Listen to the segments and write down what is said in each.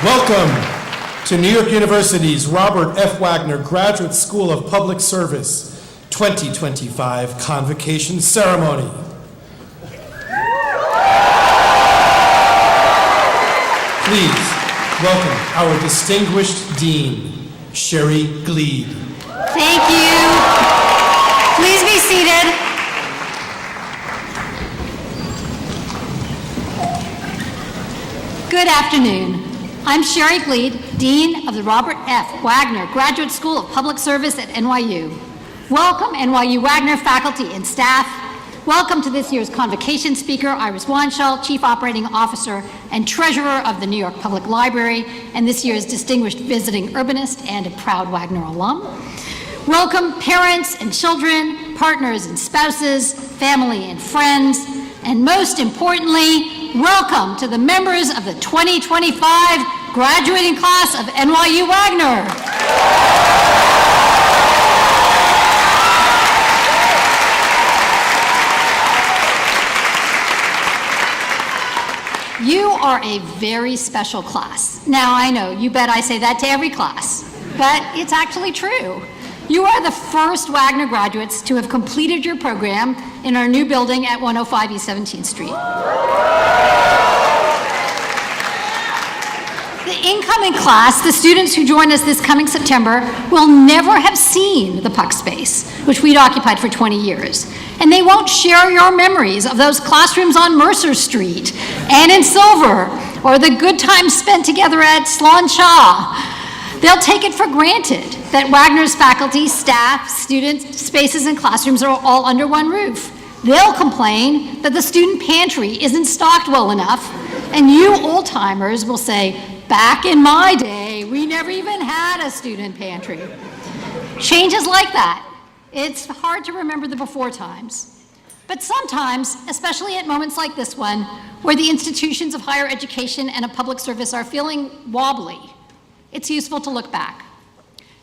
Welcome to New York University's Robert F. Wagner Graduate School of Public Service 2025 Convocation Ceremony. Please welcome our distinguished Dean, Sherry Gleed. Thank you. Please be seated. Good afternoon. I'm Sherry Gleed, Dean of the Robert F. Wagner Graduate School of Public Service at NYU. Welcome, NYU Wagner faculty and staff. Welcome to this year's Convocation speaker, Iris Wanshall, Chief Operating Officer and Treasurer of the New York Public Library, and this year's distinguished visiting urbanist and a proud Wagner alum. Welcome, parents and children, partners and spouses, family and friends, and most importantly, welcome to the members of the 2025 graduating class of NYU Wagner. You are a very special class. Now, I know, you bet I say that to every class, but it's actually true. You are the first Wagner graduates to have completed your program in our new building at 105 East 17th Street. The incoming class, the students who join us this coming September, will never have seen the Puck Space, which we'd occupied for 20 years. And they won't share your memories of those classrooms on Mercer Street and in Silver, or the good times spent together at Sloan Shaw. They'll take it for granted that Wagner's faculty, staff, students, spaces, and classrooms are all under one roof. They'll complain that the student pantry isn't stocked well enough, and you old-timers will say, back in my day, we never even had a student pantry. Changes like that. It's hard to remember the before times. But sometimes, especially at moments like this one, where the institutions of higher education and of public service are feeling wobbly, it's useful to look back.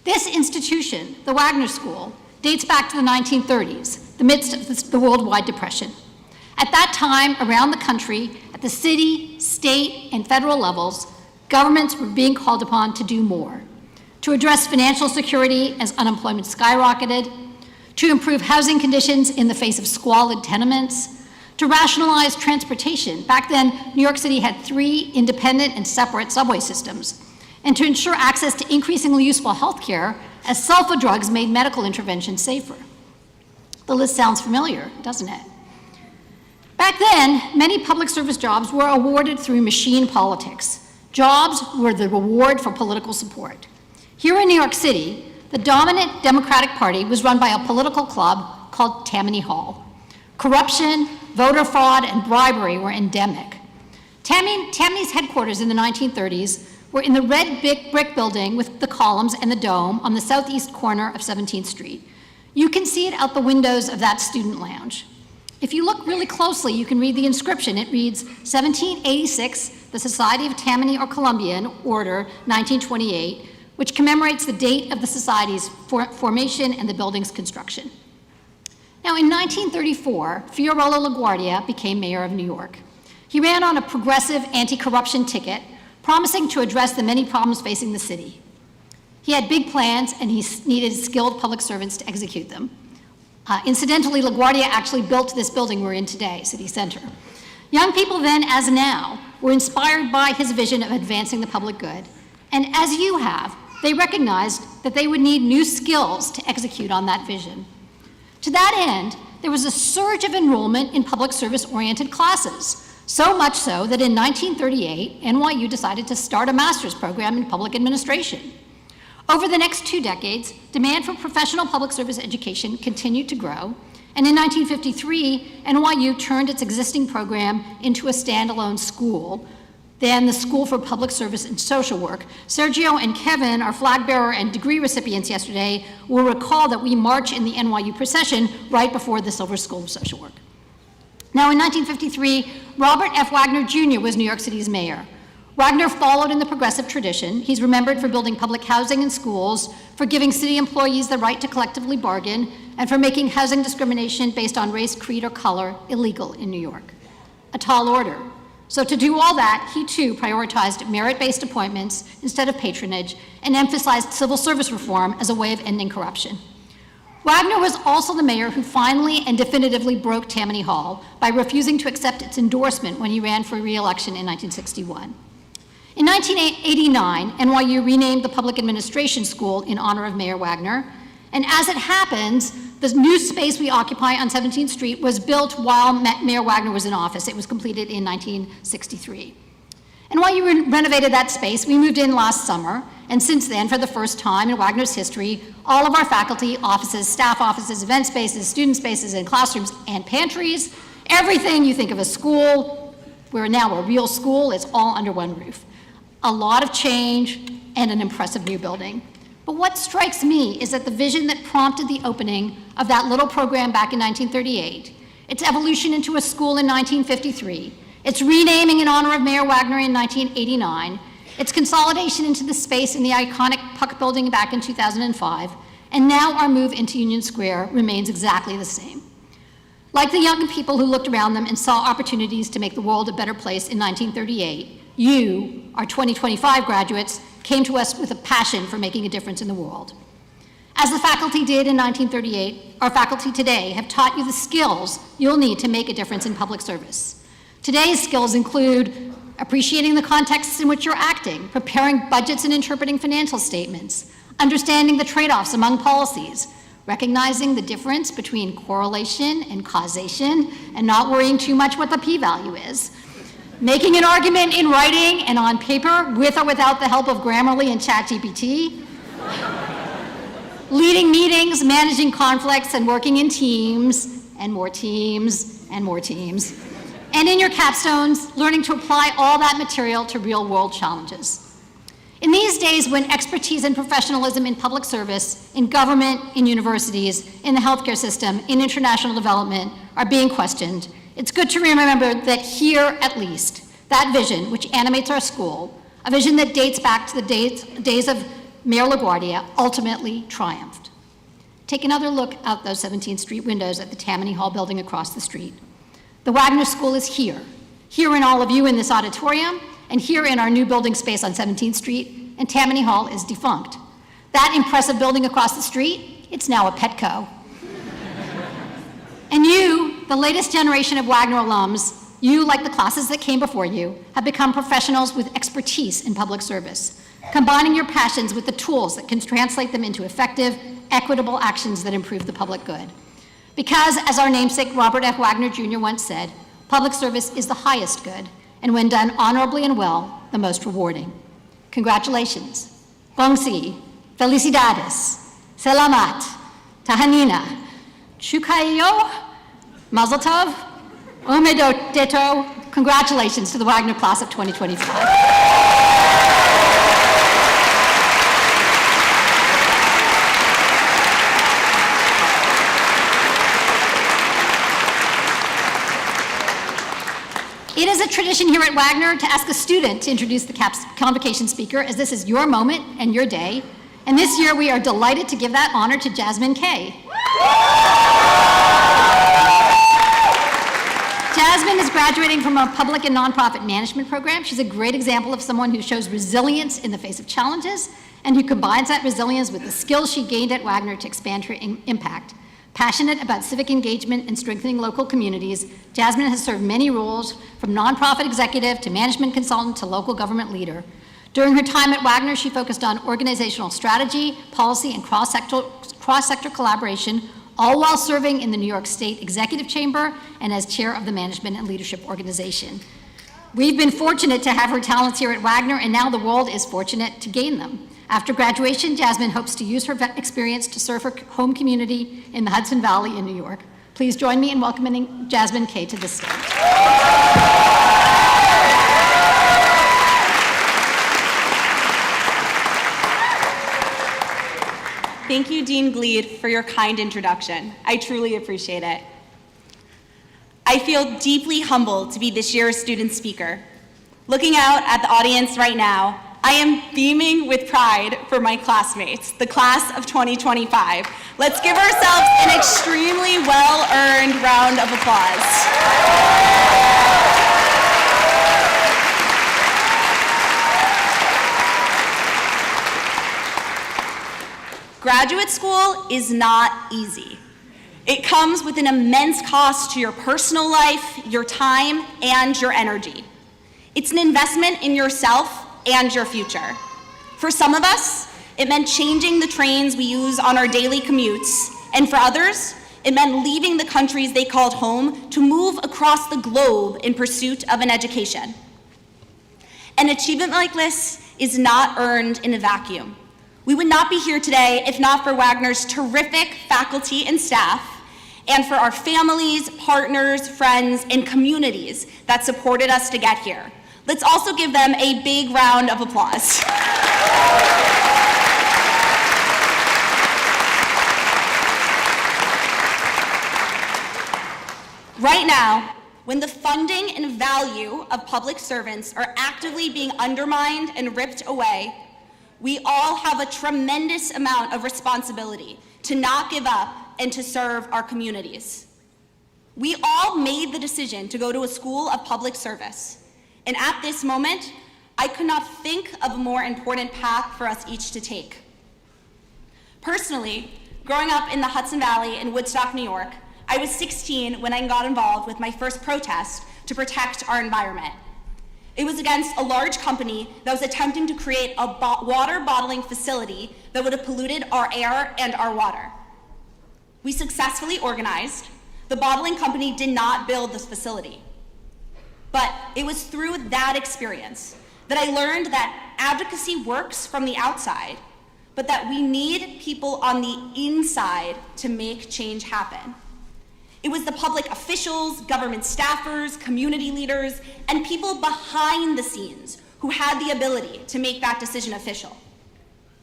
This institution, the Wagner School, dates back to the 1930s, the midst of the worldwide depression. At that time, around the country, at the city, state, and federal levels, governments were being called upon to do more, to address financial security as unemployment skyrocketed, to improve housing conditions in the face of squalid tenements, to rationalize transportation. Back then, New York City had 3 independent and separate subway systems, and to ensure access to increasingly useful health care as sulfa drugs made medical intervention safer. The list sounds familiar, doesn't it? Back then, many public service jobs were awarded through machine politics. Jobs were the reward for political support. Here in New York City, the dominant Democratic Party was run by a political club called Tammany Hall. Corruption, voter fraud, and bribery were endemic. Tammany's headquarters in the 1930s were in the red brick building with the columns and the dome on the southeast corner of 17th Street. You can see it out the windows of that student lounge. If you look really closely, you can read the inscription. It reads, 1786, the Society of Tammany or Columbian, Order, 1928, which commemorates the date of the Society's formation and the building's construction. Now, in 1934, Fiorello LaGuardia became mayor of New York. He ran on a progressive anti-corruption ticket, promising to address the many problems facing the city. He had big plans, and he needed skilled public servants to execute them. Incidentally, LaGuardia actually built this building we're in today, City Center. Young people then, as now, were inspired by his vision of advancing the public good. And as you have, they recognized that they would need new skills to execute on that vision. To that end, there was a surge of enrollment in public service-oriented classes, so much so that in 1938, NYU decided to start a master's program in public administration. Over the next 2 decades, demand for professional public service education continued to grow, and in 1953, NYU turned its existing program into a standalone school, then the School for Public Service and Social Work. Sergio and Kevin, our flag bearer and degree recipients yesterday, will recall that we march in the NYU procession right before the Silver School of Social Work. Now, in 1953, Robert F. Wagner Jr. was New York City's mayor. Wagner followed in the progressive tradition. He's remembered for building public housing and schools, for giving city employees the right to collectively bargain, and for making housing discrimination based on race, creed, or color illegal in New York. A tall order. So to do all that, he too prioritized merit-based appointments instead of patronage and emphasized civil service reform as a way of ending corruption. Wagner was also the mayor who finally and definitively broke Tammany Hall by refusing to accept its endorsement when he ran for re-election in 1961. In 1989, NYU renamed the Public Administration School in honor of Mayor Wagner, and as it happens, the new space we occupy on 17th Street was built while Mayor Wagner was in office. It was completed in 1963. NYU renovated that space. We moved in last summer, and since then, for the first time in Wagner's history, all of our faculty, offices, staff offices, event spaces, student spaces, and classrooms, and pantries, everything you think of a school, we're now a real school, is all under one roof. A lot of change and an impressive new building. But what strikes me is that the vision that prompted the opening of that little program back in 1938, its evolution into a school in 1953, its renaming in honor of Mayor Wagner in 1989, its consolidation into the space in the iconic Puck Building back in 2005, and now our move into Union Square remains exactly the same. Like the young people who looked around them and saw opportunities to make the world a better place in 1938, you, our 2025 graduates, came to us with a passion for making a difference in the world. As the faculty did in 1938, our faculty today have taught you the skills you'll need to make a difference in public service. Today's skills include appreciating the contexts in which you're acting, preparing budgets and interpreting financial statements, understanding the trade-offs among policies, recognizing the difference between correlation and causation, and not worrying too much what the p-value is, making an argument in writing and on paper with or without the help of Grammarly and ChatGPT, leading meetings, managing conflicts, and working in teams, and more teams, and more teams, and in your capstones, learning to apply all that material to real-world challenges. In these days when expertise and professionalism in public service, in government, in universities, in the healthcare system, in international development are being questioned, it's good to remember that here, at least, that vision which animates our school, a vision that dates back to the days of Mayor LaGuardia, ultimately triumphed. Take another look out those 17th Street windows at the Tammany Hall building across the street. The Wagner School is here in all of you in this auditorium, and here in our new building space on 17th Street, and Tammany Hall is defunct. That impressive building across the street, it's now a Petco. And you, the latest generation of Wagner alums, you, like the classes that came before you, have become professionals with expertise in public service, combining your passions with the tools that can translate them into effective, equitable actions that improve the public good. Because, as our namesake Robert F. Wagner Jr. once said, public service is the highest good, and when done honorably and well, the most rewarding. Congratulations. Bongsi, felicidades, selamat, tahanina, chukayo, mazel tov, umedeto. Congratulations to the Wagner class of 2025. It is a tradition here at Wagner to ask a student to introduce the Convocation speaker, as this is your moment and your day. And this year we are delighted to give that honor to Jasmine Kay. Jasmine is graduating from our public and nonprofit management program. She's a great example of someone who shows resilience in the face of challenges and who combines that resilience with the skills she gained at Wagner to expand her impact. Passionate about civic engagement and strengthening local communities, Jasmine has served many roles, from nonprofit executive to management consultant to local government leader. During her time at Wagner, she focused on organizational strategy, policy, and cross-sector collaboration, all while serving in the New York State Executive Chamber and as chair of the Management and Leadership Organization. We've been fortunate to have her talents here at Wagner, and now the world is fortunate to gain them. After graduation, Jasmine hopes to use her experience to serve her home community in the Hudson Valley in New York. Please join me in welcoming Jasmine Kay to the stage. Thank you, Dean Gleed, for your kind introduction. I truly appreciate it. I feel deeply humbled to be this year's student speaker. Looking out at the audience right now, I am beaming with pride for my classmates, the class of 2025. Let's give ourselves an extremely well-earned round of applause. Graduate school is not easy. It comes with an immense cost to your personal life, your time, and your energy. It's an investment in yourself and your future. For some of us, it meant changing the trains we use on our daily commutes, and for others, it meant leaving the countries they called home to move across the globe in pursuit of an education. An achievement like this is not earned in a vacuum. We would not be here today if not for Wagner's terrific faculty and staff, and for our families, partners, friends, and communities that supported us to get here. Let's also give them a big round of applause. Right now, when the funding and value of public servants are actively being undermined and ripped away, we all have a tremendous amount of responsibility to not give up and to serve our communities. We all made the decision to go to a school of public service, and at this moment, I could not think of a more important path for us each to take. Personally, growing up in the Hudson Valley in Woodstock, New York, I was 16 when I got involved with my first protest to protect our environment. It was against a large company that was attempting to create a water bottling facility that would have polluted our air and our water. We successfully organized. The bottling company did not build this facility. But it was through that experience that I learned that advocacy works from the outside, but that we need people on the inside to make change happen. It was the public officials, government staffers, community leaders, and people behind the scenes who had the ability to make that decision official.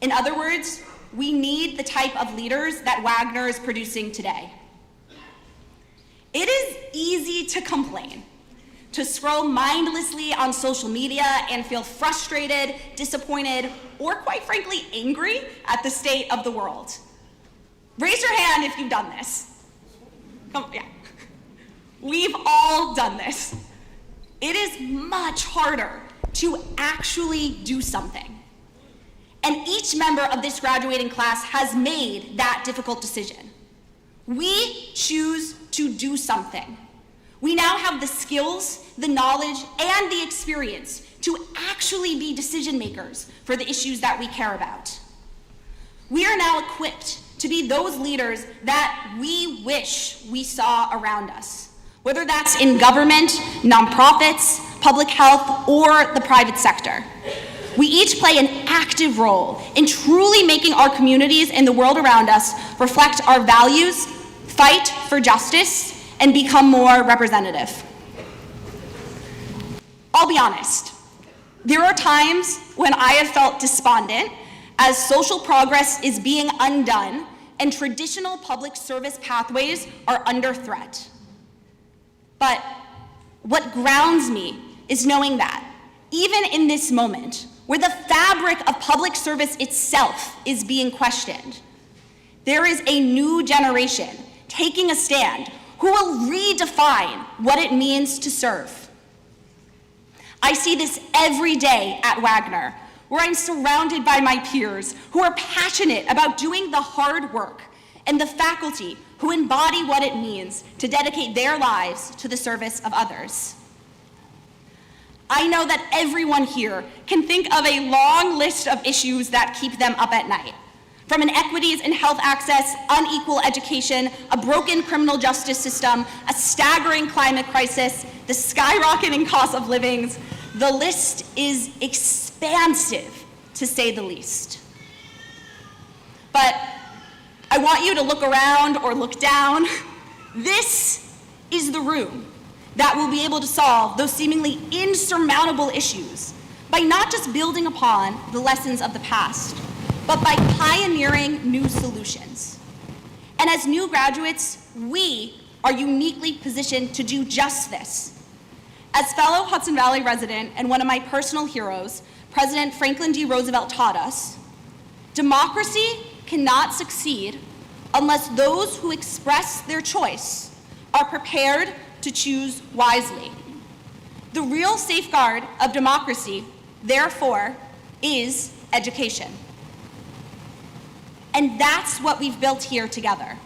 In other words, we need the type of leaders that Wagner is producing today. It is easy to complain, to scroll mindlessly on social media and feel frustrated, disappointed, or quite frankly, angry at the state of the world. Raise your hand if you've done this. Come on, yeah. We've all done this. It is much harder to actually do something. And each member of this graduating class has made that difficult decision. We choose to do something. We now have the skills, the knowledge, and the experience to actually be decision makers for the issues that we care about. We are now equipped to be those leaders that we wish we saw around us, whether that's in government, nonprofits, public health, or the private sector. We each play an active role in truly making our communities and the world around us reflect our values, fight for justice, and become more representative. I'll be honest, there are times when I have felt despondent as social progress is being undone and traditional public service pathways are under threat. But what grounds me is knowing that, even in this moment, where the fabric of public service itself is being questioned, there is a new generation taking a stand who will redefine what it means to serve. I see this every day at Wagner, where I'm surrounded by my peers who are passionate about doing the hard work, and the faculty who embody what it means to dedicate their lives to the service of others. I know that everyone here can think of a long list of issues that keep them up at night. From inequities in health access, unequal education, a broken criminal justice system, a staggering climate crisis, the skyrocketing cost of living, the list is expansive, to say the least. But I want you to look around or look down. This is the room that will be able to solve those seemingly insurmountable issues by not just building upon the lessons of the past, but by pioneering new solutions. And as new graduates, we are uniquely positioned to do just this. As fellow Hudson Valley resident and one of my personal heroes, President Franklin D. Roosevelt taught us, democracy cannot succeed unless those who express their choice are prepared to choose wisely. The real safeguard of democracy, therefore, is education. And that's what we've built here together.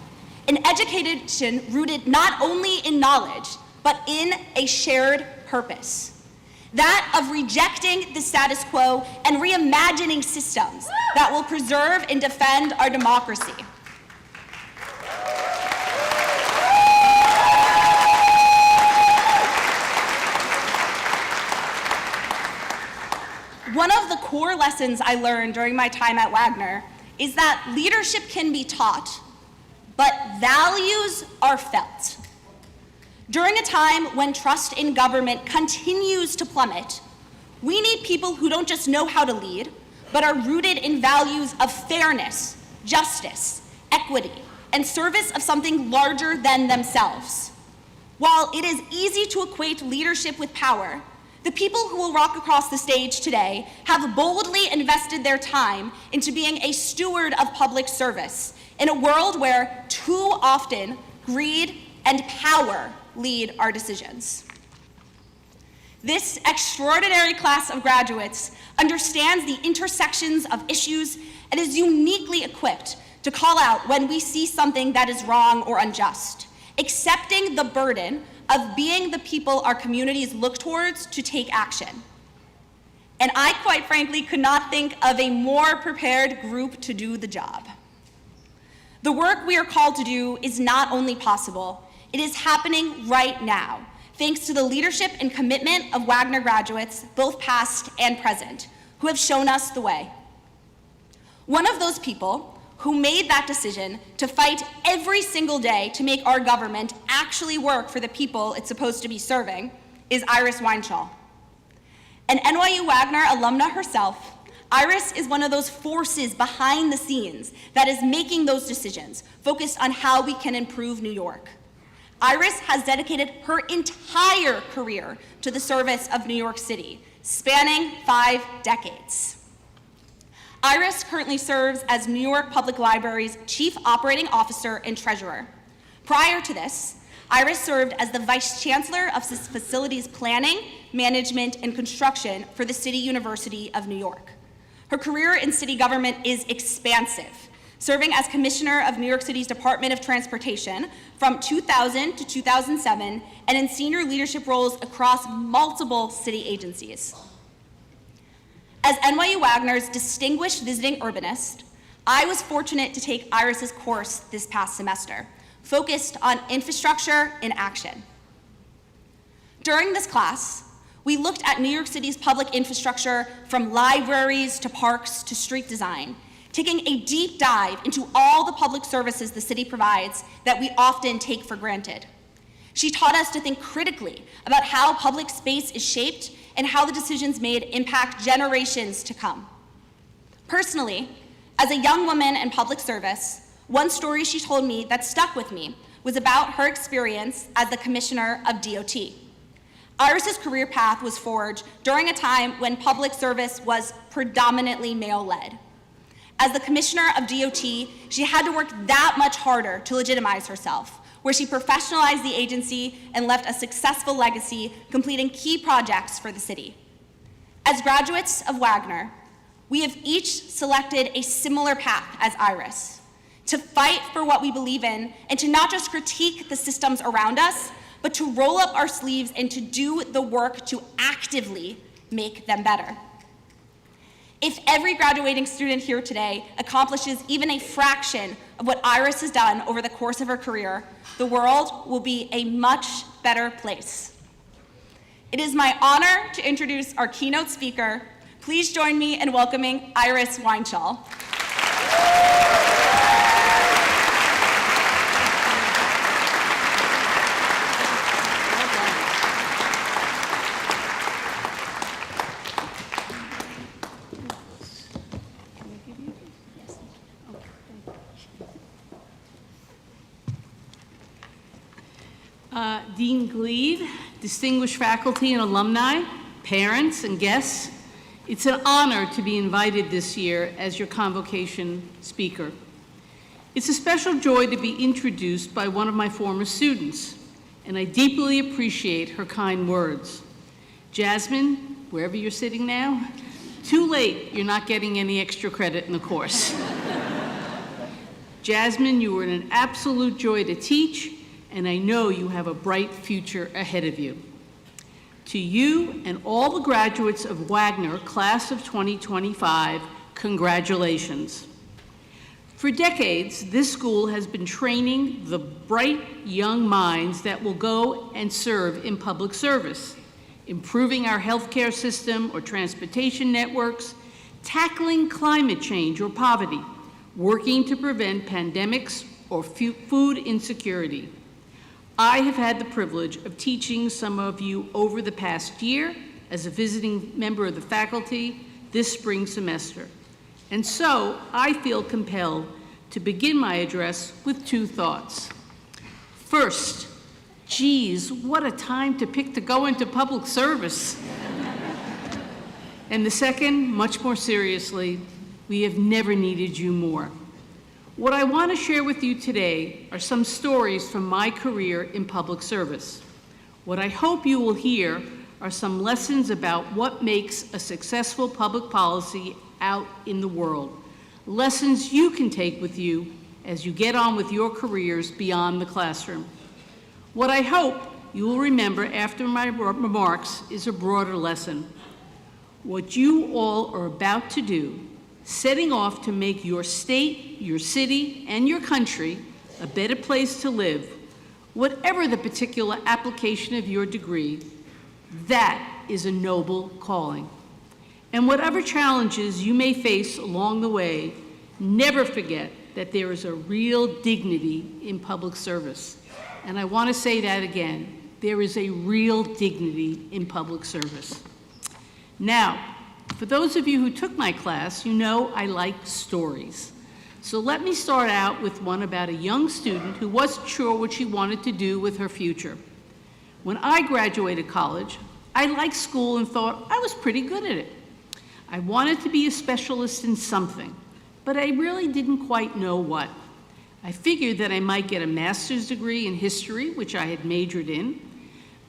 An education rooted not only in knowledge, but in a shared purpose. That of rejecting the status quo and reimagining systems that will preserve and defend our democracy. One of the core lessons I learned during my time at Wagner is that leadership can be taught, but values are felt. During a time when trust in government continues to plummet, we need people who don't just know how to lead, but are rooted in values of fairness, justice, equity, and service of something larger than themselves. While it is easy to equate leadership with power, the people who will walk across the stage today have boldly invested their time into being a steward of public service in a world where too often greed and power lead our decisions. This extraordinary class of graduates understands the intersections of issues and is uniquely equipped to call out when we see something that is wrong or unjust, accepting the burden of being the people our communities look towards to take action. And I, quite frankly, could not think of a more prepared group to do the job. The work we are called to do is not only possible, it is happening right now, thanks to the leadership and commitment of Wagner graduates, both past and present, who have shown us the way. One of those people who made that decision to fight every single day to make our government actually work for the people it's supposed to be serving is Iris Weinschall. An NYU Wagner alumna herself, Iris is one of those forces behind the scenes that is making those decisions, focused on how we can improve New York. Iris has dedicated her entire career to the service of New York City, spanning 5 decades. Iris currently serves as New York Public Library's Chief Operating Officer and Treasurer. Prior to this, Iris served as the Vice Chancellor of Facilities Planning, Management, and Construction for the City University of New York. Her career in city government is expansive, serving as Commissioner of New York City's Department of Transportation from 2000 to 2007, and in senior leadership roles across multiple city agencies. As NYU Wagner's distinguished visiting urbanist, I was fortunate to take Iris's course this past semester, focused on infrastructure in action. During this class, we looked at New York City's public infrastructure from libraries to parks to street design, taking a deep dive into all the public services the city provides that we often take for granted. She taught us to think critically about how public space is shaped and how the decisions made impact generations to come. Personally, as a young woman in public service, one story she told me that stuck with me was about her experience as the commissioner of DOT. Iris's career path was forged during a time when public service was predominantly male-led. As the commissioner of DOT, she had to work that much harder to legitimize herself, where she professionalized the agency and left a successful legacy, completing key projects for the city. As graduates of Wagner, we have each selected a similar path as Iris, to fight for what we believe in and to not just critique the systems around us, but to roll up our sleeves and to do the work to actively make them better. If every graduating student here today accomplishes even a fraction of what Iris has done over the course of her career, the world will be a much better place. It is my honor to introduce our keynote speaker. Please join me in welcoming Iris Weinschall. Dean Gleed, distinguished faculty and alumni, parents and guests, it's an honor to be invited this year as your Convocation speaker. It's a special joy to be introduced by one of my former students, and I deeply appreciate her kind words. Jasmine, wherever you're sitting now, too late, you're not getting any extra credit in the course. Jasmine, you were an absolute joy to teach, and I know you have a bright future ahead of you. To you and all the graduates of Wagner, class of 2025, congratulations. For decades, this school has been training the bright young minds that will go and serve in public service, improving our healthcare system or transportation networks, tackling climate change or poverty, working to prevent pandemics or food insecurity. I have had the privilege of teaching some of you over the past year as a visiting member of the faculty this spring semester. And so I feel compelled to begin my address with two thoughts. First, geez, what a time to pick to go into public service. And the second, much more seriously, we have never needed you more. What I want to share with you today are some stories from my career in public service. What I hope you will hear are some lessons about what makes a successful public policy out in the world. Lessons you can take with you as you get on with your careers beyond the classroom. What I hope you will remember after my remarks is a broader lesson. What you all are about to do, setting off to make your state, your city, and your country a better place to live, whatever the particular application of your degree, that is a noble calling. And whatever challenges you may face along the way, never forget that there is a real dignity in public service. And I want to say that again, there is a real dignity in public service. Now, for those of you who took my class, you know I like stories. So let me start out with one about a young student who wasn't sure what she wanted to do with her future. When I graduated college, I liked school and thought I was pretty good at it. I wanted to be a specialist in something, but I really didn't quite know what. I figured that I might get a master's degree in history, which I had majored in,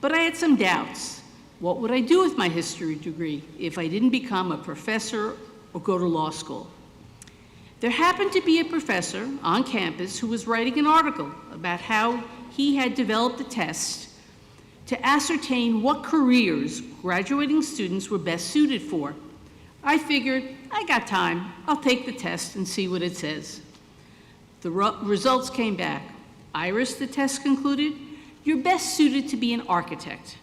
but I had some doubts. What would I do with my history degree if I didn't become a professor or go to law school? There happened to be a professor on campus who was writing an article about how he had developed a test to ascertain what careers graduating students were best suited for. I figured, I got time, I'll take the test and see what it says. The results came back. Iris, the test concluded, you're best suited to be an architect.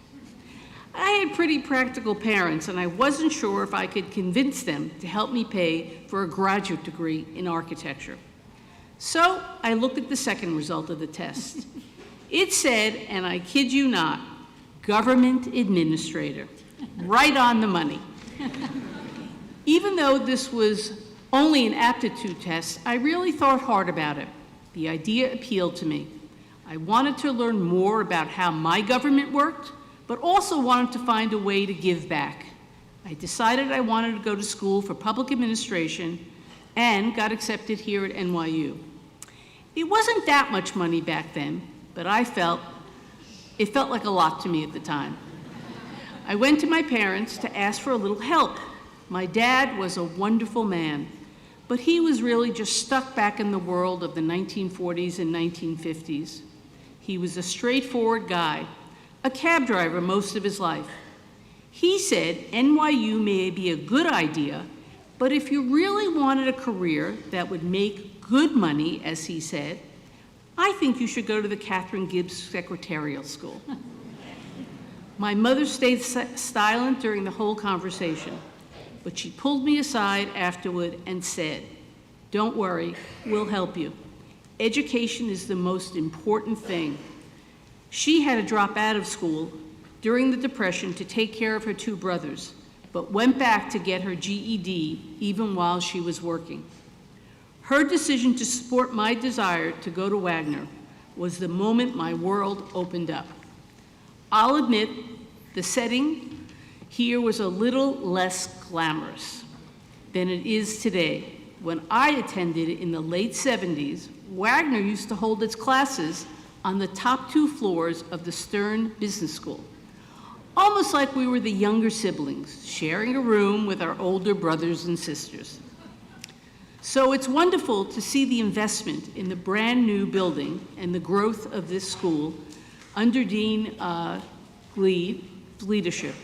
I had pretty practical parents, and I wasn't sure if I could convince them to help me pay for a graduate degree in architecture. So I looked at the second result of the test. It said, and I kid you not, government administrator, right on the money. Even though this was only an aptitude test, I really thought hard about it. The idea appealed to me. I wanted to learn more about how my government worked, but also wanted to find a way to give back. I decided I wanted to go to school for public administration and got accepted here at NYU. It wasn't that much money back then, but it felt like a lot to me at the time. I went to my parents to ask for a little help. My dad was a wonderful man, but he was really just stuck back in the world of the 1940s and 1950s. He was a straightforward guy, a cab driver most of his life. He said NYU may be a good idea, but if you really wanted a career that would make good money, as he said, I think you should go to the Catherine Gibbs Secretarial School. My mother stayed silent during the whole conversation, but she pulled me aside afterward and said, don't worry, we'll help you. Education is the most important thing. She had to drop out of school during the Depression to take care of her two brothers, but went back to get her GED even while she was working. Her decision to support my desire to go to Wagner was the moment my world opened up. I'll admit, the setting here was a little less glamorous than it is today. When I attended in the late 70s, Wagner used to hold its classes on the top 2 floors of the Stern Business School, almost like we were the younger siblings, sharing a room with our older brothers and sisters. So it's wonderful to see the investment in the brand new building and the growth of this school under Dean Glee's leadership.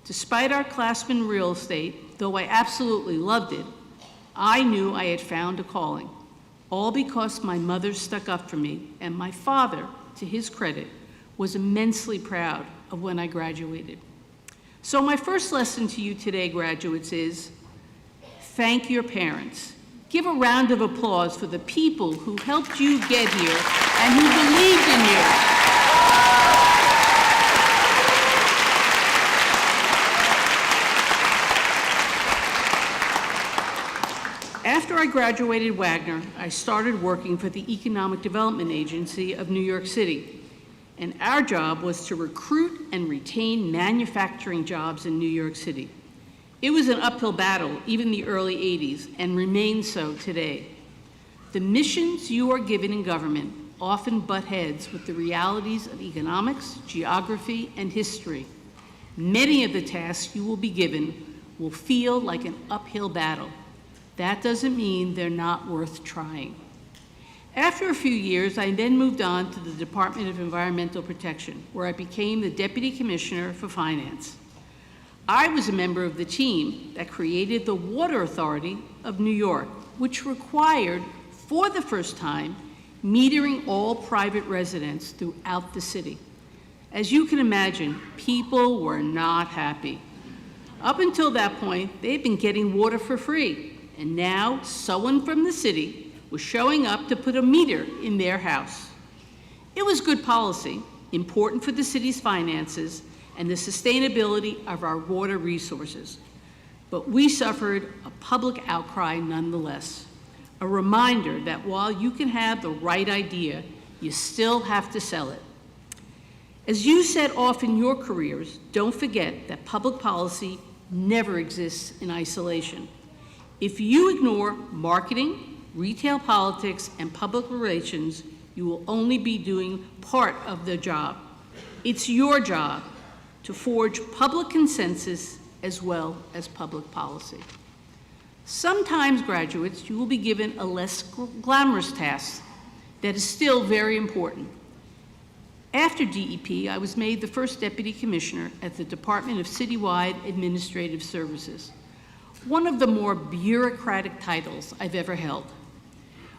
Despite our classroom real estate, though I absolutely loved it, I knew I had found a calling, all because my mother stuck up for me, and my father, to his credit, was immensely proud of when I graduated. So my first lesson to you today, graduates, is thank your parents. Give a round of applause for the people who helped you get here and who believed in you. After I graduated Wagner, I started working for the Economic Development Agency of New York City. And our job was to recruit and retain manufacturing jobs in New York City. It was an uphill battle, even in the early 80s, and remains so today. The missions you are given in government often butt heads with the realities of economics, geography, and history. Many of the tasks you will be given will feel like an uphill battle. That doesn't mean they're not worth trying. After a few years, I then moved on to the Department of Environmental Protection, where I became the Deputy Commissioner for Finance. I was a member of the team that created the Water Authority of New York, which required, for the first time, metering all private residents throughout the city. As you can imagine, people were not happy. Up until that point, they'd been getting water for free. And now, someone from the city was showing up to put a meter in their house. It was good policy, important for the city's finances and the sustainability of our water resources. But we suffered a public outcry nonetheless. A reminder that while you can have the right idea, you still have to sell it. As you set off in your careers, don't forget that public policy never exists in isolation. If you ignore marketing, retail politics, and public relations, you will only be doing part of the job. It's your job to forge public consensus as well as public policy. Sometimes, graduates, you will be given a less glamorous task that is still very important. After DEP, I was made the first Deputy Commissioner at the Department of Citywide Administrative Services, one of the more bureaucratic titles I've ever held.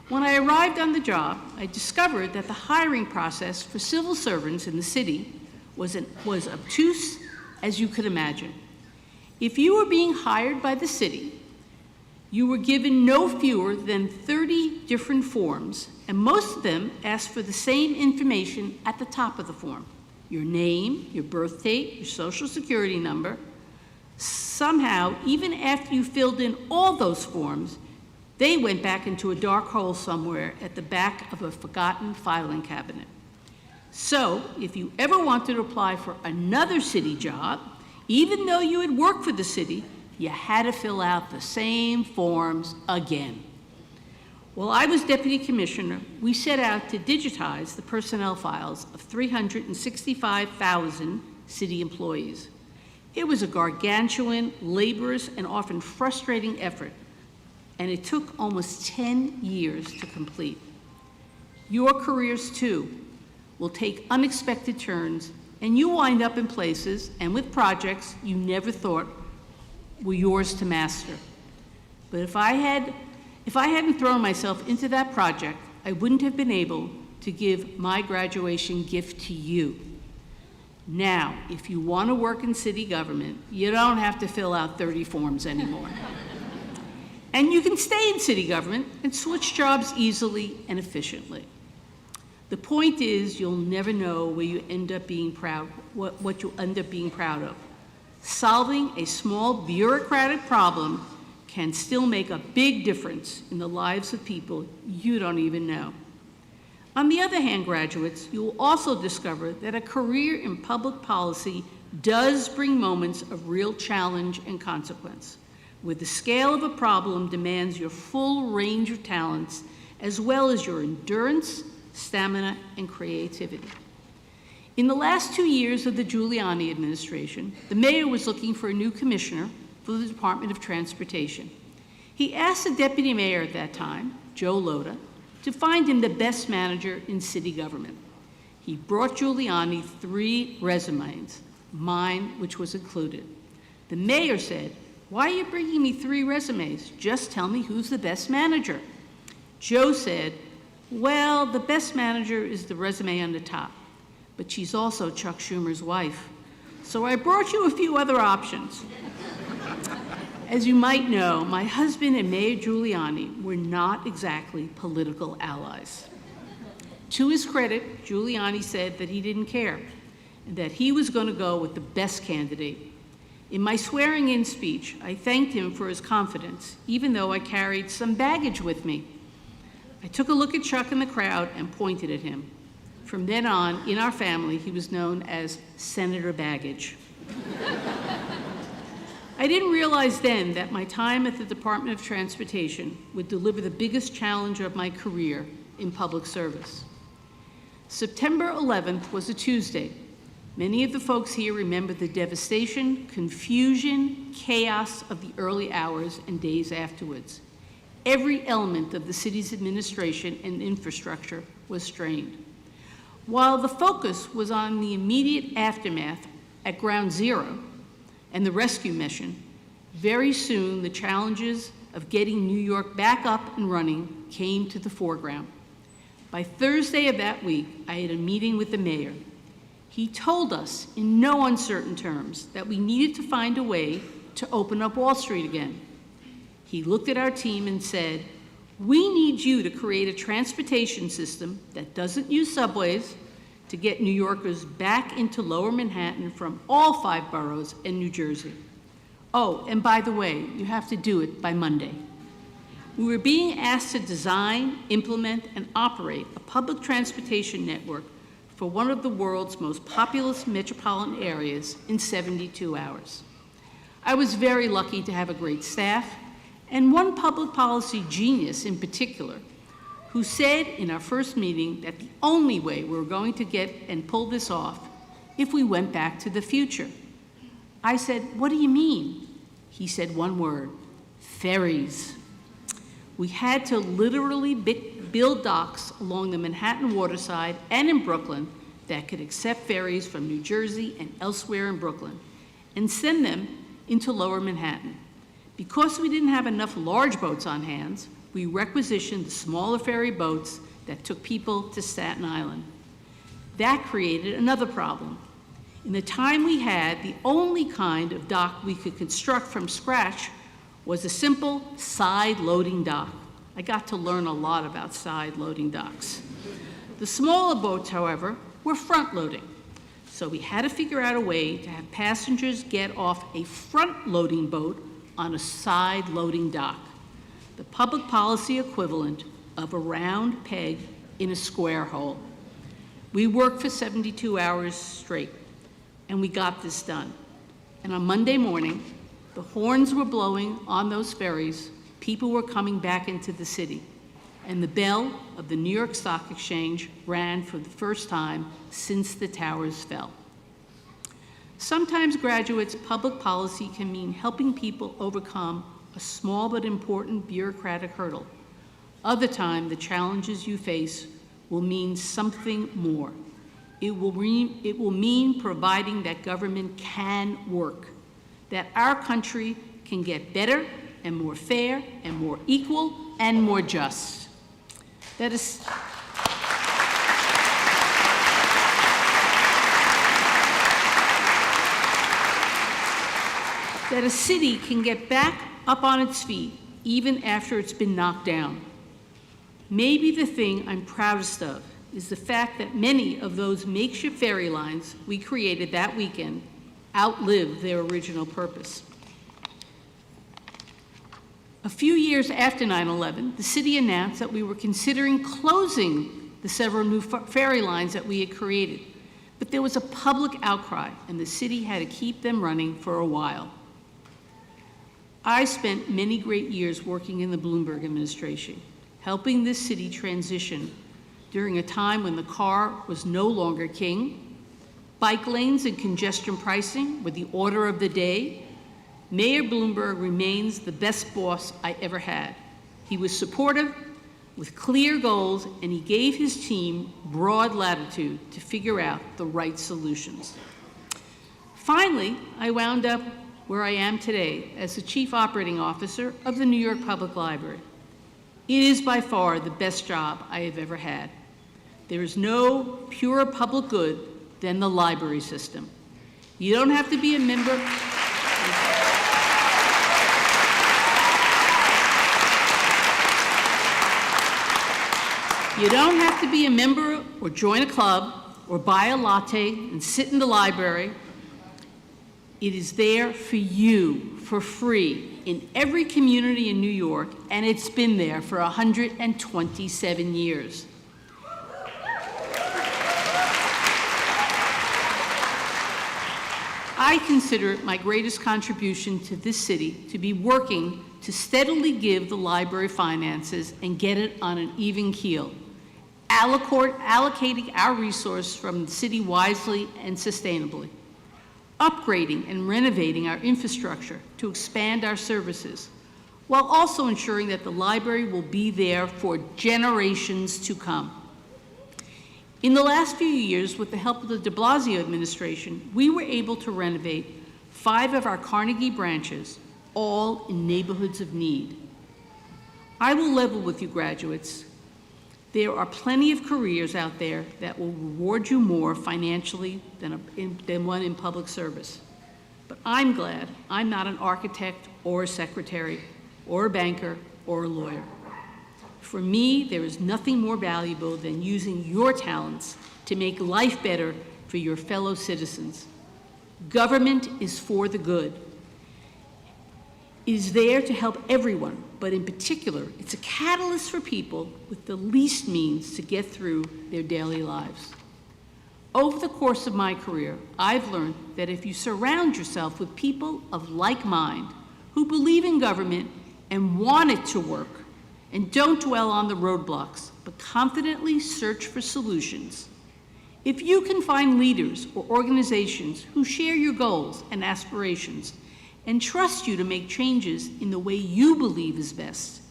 When I arrived on the job, I discovered that the hiring process for civil servants in the city was obtuse as you could imagine. If you were being hired by the city, you were given no fewer than 30 different forms, and most of them asked for the same information at the top of the form: your name, your birth date, your social security number. Somehow, even after you filled in all those forms, they went back into a dark hole somewhere at the back of a forgotten filing cabinet. So, if you ever wanted to apply for another city job, even though you had worked for the city, you had to fill out the same forms again. While I was Deputy Commissioner, we set out to digitize the personnel files of 365,000 city employees. It was a gargantuan, laborious, and often frustrating effort, and it took almost 10 years to complete. Your careers, too, will take unexpected turns, and you wind up in places and with projects you never thought were yours to master. But if I hadn't thrown myself into that project, I wouldn't have been able to give my graduation gift to you. Now, if you want to work in city government, you don't have to fill out 30 forms anymore. And you can stay in city government and switch jobs easily and efficiently. The point is, you'll never know where you end up being proud, what you'll end up being proud of. Solving a small bureaucratic problem can still make a big difference in the lives of people you don't even know. On the other hand, graduates, you will also discover that a career in public policy does bring moments of real challenge and consequence, where the scale of a problem demands your full range of talents, as well as your endurance, stamina, and creativity. In the last 2 years of the Giuliani administration, the mayor was looking for a new commissioner for the Department of Transportation. He asked the deputy mayor at that time, Joe Loda, to find him the best manager in city government. He brought Giuliani 3 resumes, mine which was included. The mayor said, "Why are you bringing me 3 resumes? Just tell me who's the best manager." Joe said, "Well, the best manager is the resume on the top, but she's also Chuck Schumer's wife. So I brought you a few other options." As you might know, my husband and Mayor Giuliani were not exactly political allies. To his credit, Giuliani said that he didn't care and that he was going to go with the best candidate. In my swearing-in speech, I thanked him for his confidence, even though I carried some baggage with me. I took a look at Chuck in the crowd and pointed at him. From then on, in our family, he was known as Senator Baggage. I didn't realize then that my time at the Department of Transportation would deliver the biggest challenge of my career in public service. September 11th was a Tuesday. Many of the folks here remember the devastation, confusion, chaos of the early hours and days afterwards. Every element of the city's administration and infrastructure was strained. While the focus was on the immediate aftermath at Ground Zero and the rescue mission, very soon the challenges of getting New York back up and running came to the foreground. By Thursday of that week, I had a meeting with the mayor. He told us in no uncertain terms that we needed to find a way to open up Wall Street again. He looked at our team and said, "We need you to create a transportation system that doesn't use subways to get New Yorkers back into Lower Manhattan from all 5 boroughs in New Jersey. Oh, and by the way, you have to do it by Monday." We were being asked to design, implement, and operate a public transportation network for one of the world's most populous metropolitan areas in 72 hours. I was very lucky to have a great staff, and one public policy genius in particular, who said in our first meeting that the only way we were going to get and pull this off if we went back to the future. I said, "What do you mean?" He said one word: ferries. We had to literally build docks along the Manhattan waterside and in Brooklyn that could accept ferries from New Jersey and elsewhere in Brooklyn and send them into Lower Manhattan. Because we didn't have enough large boats on hand, we requisitioned the smaller ferry boats that took people to Staten Island. That created another problem. In the time we had, the only kind of dock we could construct from scratch was a simple side-loading dock. I got to learn a lot about side-loading docks. The smaller boats, however, were front-loading. So we had to figure out a way to have passengers get off a front-loading boat on a side-loading dock, the public policy equivalent of a round peg in a square hole. We worked for 72 hours straight, and we got this done. And on Monday morning, the horns were blowing on those ferries, people were coming back into the city, and the bell of the New York Stock Exchange rang for the first time since the towers fell. Sometimes, graduates, public policy can mean helping people overcome a small but important bureaucratic hurdle. Other times, the challenges you face will mean something more. It will mean providing that government can work, that our country can get better and more fair and more equal and more just. That a city can get back up on its feet even after it's been knocked down. Maybe the thing I'm proudest of is the fact that many of those makeshift ferry lines we created that weekend outlived their original purpose. A few years after 9/11, the city announced that we were considering closing the several new ferry lines that we had created, but there was a public outcry and the city had to keep them running for a while. I spent many great years working in the Bloomberg administration, helping this city transition during a time when the car was no longer king, bike lanes and congestion pricing were the order of the day, Mayor Bloomberg remains the best boss I ever had. He was supportive, with clear goals, and he gave his team broad latitude to figure out the right solutions. Finally, I wound up where I am today as the Chief Operating Officer of the New York Public Library. It is by far the best job I have ever had. There is no purer public good than the library system. You don't have to be a member. You don't have to be a member or join a club or buy a latte and sit in the library. It is there for you, for free, in every community in New York, and it's been there for 127 years. I consider it my greatest contribution to this city to be working to steadily give the library finances and get it on an even keel, allocating our resource from the city wisely and sustainably, upgrading and renovating our infrastructure to expand our services, while also ensuring that the library will be there for generations to come. In the last few years, with the help of the de Blasio administration, we were able to renovate 5 of our Carnegie branches, all in neighborhoods of need. I will level with you, graduates. There are plenty of careers out there that will reward you more financially than one in public service. But I'm glad I'm not an architect or a secretary or a banker or a lawyer. For me, there is nothing more valuable than using your talents to make life better for your fellow citizens. Government is for the good. It is there to help everyone, but in particular, it's a catalyst for people with the least means to get through their daily lives. Over the course of my career, I've learned that if you surround yourself with people of like mind, who believe in government and want it to work, and don't dwell on the roadblocks, but confidently search for solutions. If you can find leaders or organizations who share your goals and aspirations and trust you to make changes in the way you believe is best,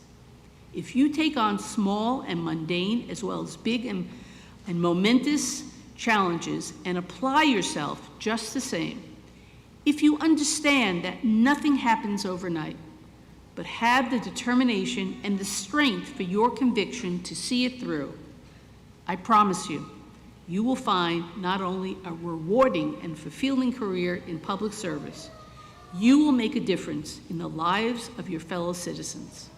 if you take on small and mundane as well as big and momentous challenges and apply yourself just the same, if you understand that nothing happens overnight, but have the determination and the strength for your conviction to see it through, I promise you, you will find not only a rewarding and fulfilling career in public service, you will make a difference in the lives of your fellow citizens.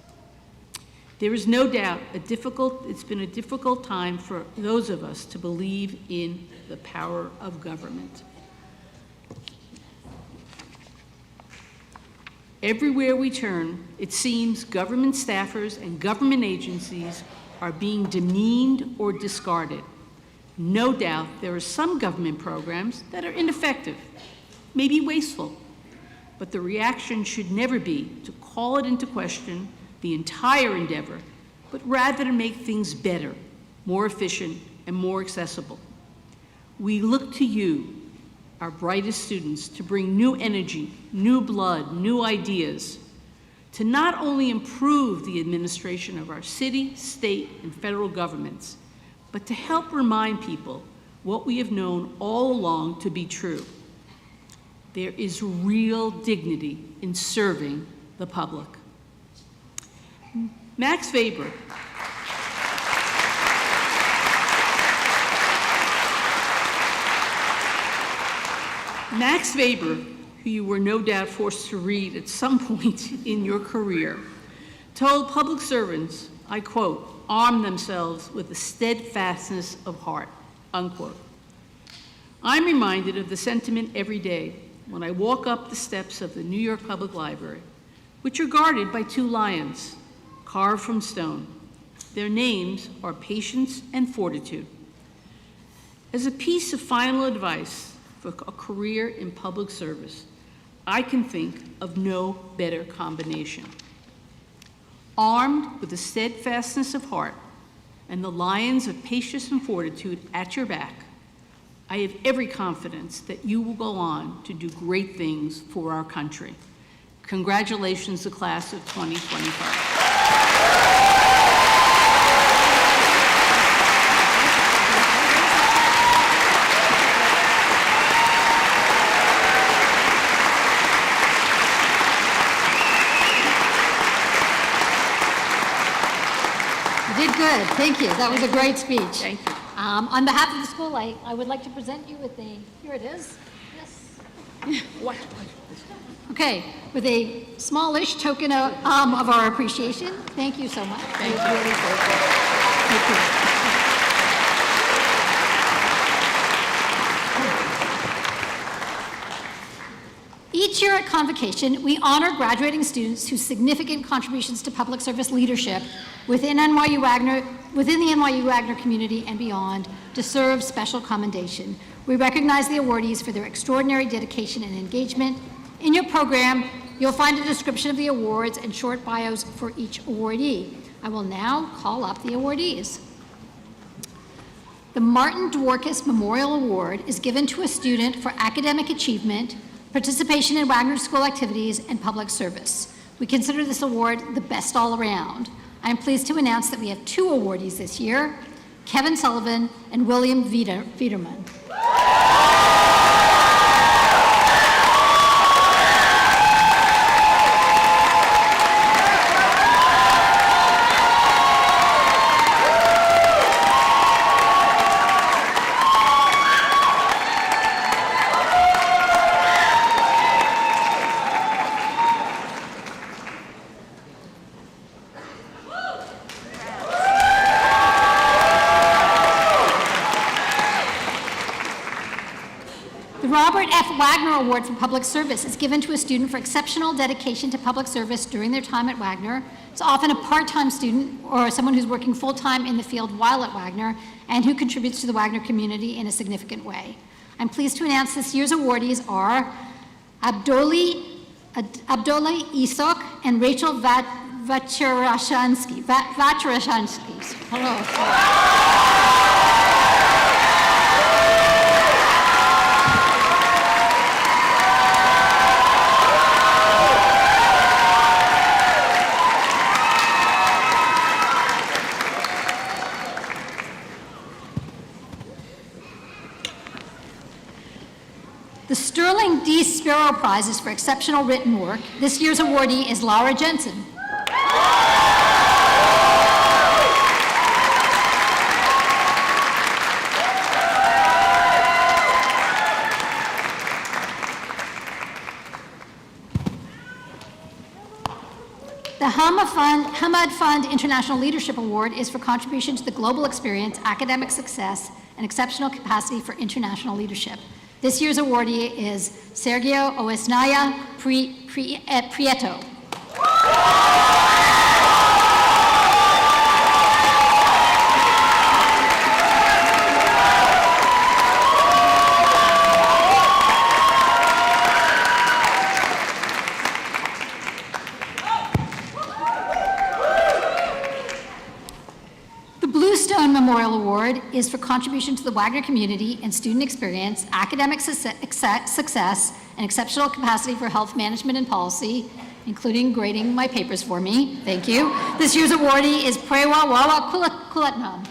There is no doubt it's been a difficult time for those of us to believe in the power of government. Everywhere we turn, it seems government staffers and government agencies are being demeaned or discarded. No doubt there are some government programs that are ineffective, maybe wasteful, but the reaction should never be to call it into question the entire endeavor, but rather to make things better, more efficient, and more accessible. We look to you, our brightest students, to bring new energy, new blood, new ideas, to not only improve the administration of our city, state, and federal governments, but to help remind people what we have known all along to be true. There is real dignity in serving the public. Max Weber. Max Weber, who you were no doubt forced to read at some point in your career, told public servants, I quote, arm themselves with a steadfastness of heart, unquote. I'm reminded of the sentiment every day when I walk up the steps of the New York Public Library, which are guarded by 2 lions, carved from stone. Their names are Patience and Fortitude. As a piece of final advice for a career in public service, I can think of no better combination. Armed with the steadfastness of heart and the lions of patience and fortitude at your back, I have every confidence that you will go on to do great things for our country. Congratulations, the class of 2025. You did good, thank you. That was a great speech. Thank you. On behalf of the school, I would like to present you with a, here it is. Yes. Okay, with a smallish token of our appreciation. Thank you so much. Thank you. Really grateful. Thank you. Each year at Convocation, we honor graduating students whose significant contributions to public service leadership within the NYU Wagner community and beyond deserve special commendation. We recognize the awardees for their extraordinary dedication and engagement. In your program, you'll find a description of the awards and short bios for each awardee. I will now call up the awardees. The Martin Dworkis Memorial Award is given to a student for academic achievement, participation in Wagner School activities, and public service. We consider this award the best all around. I am pleased to announce that we have two awardees this year, Kevin Sullivan and William Viederman. Robert F. Wagner Award for Public Service is given to a student for exceptional dedication to public service during their time at Wagner. It's often a part-time student or someone who's working full-time in the field while at Wagner and who contributes to the Wagner community in a significant way. I'm pleased to announce this year's awardees are Abdoli Isok and Rachel Vacharashansky. Hello. The Sterling D. Sparrow Prize is for exceptional written work. This year's awardee is Laura Jensen. The Hamad Fund International Leadership Award is for contribution to the global experience, academic success, and exceptional capacity for international leadership. This year's awardee is Sergio Oesnaya Prieto. Memorial Award is for contribution to the Wagner community and student experience, academic success, and exceptional capacity for health management and policy, including grading my papers for me. Thank you. This year's awardee is Prewa Wawa Kulatnam.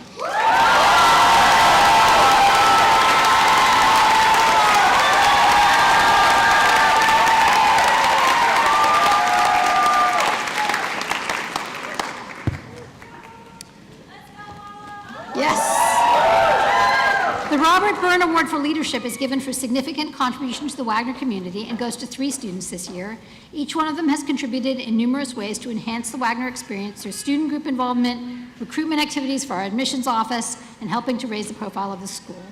The Robert Byrne Award for Leadership is given for significant contribution to the Wagner community and goes to 3 students this year. Each one of them has contributed in numerous ways to enhance the Wagner experience through student group involvement, recruitment activities for our admissions office, and helping to raise the profile of the school.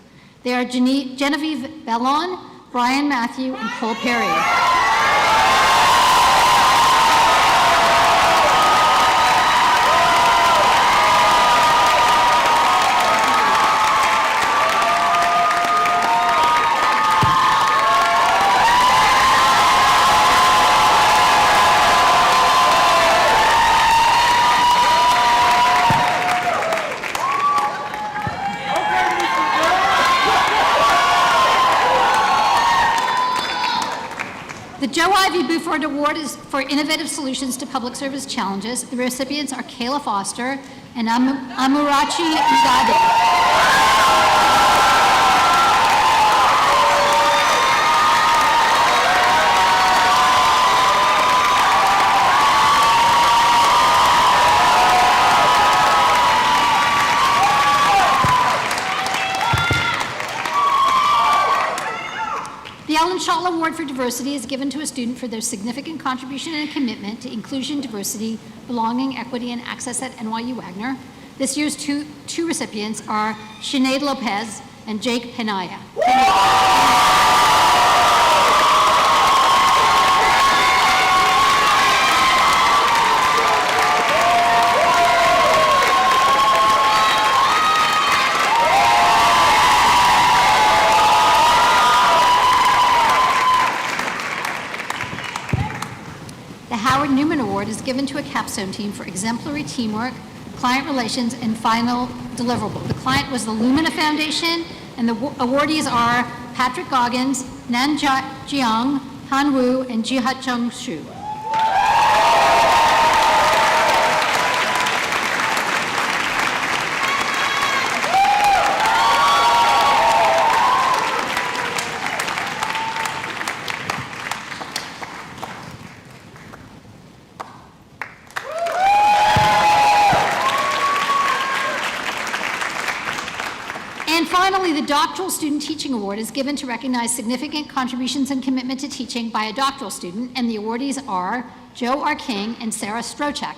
They are Genevieve Bellon, Brian Matthew, and Cole Perry. The Joe Ivy Buford Award is for innovative solutions to public service challenges. The recipients are Kayla Foster and Amurachi Mugadi. The Ellen Schall Award for Diversity is given to a student for their significant contribution and commitment to inclusion, diversity, belonging, equity, and access at NYU Wagner. This year's two recipients are Sinead Lopez and Jake Penaya. The Howard Newman Award is given to a capstone team for exemplary teamwork, client relations, and final deliverable. The client was the Lumina Foundation, and the awardees are Patrick Goggins, Nan Jiang, Han Wu, and Jiha-Chung Xu. And finally, the Doctoral Student Teaching Award is given to recognize significant contributions and commitment to teaching by a doctoral student, and the awardees are Joe R. King and Sarah Strochek.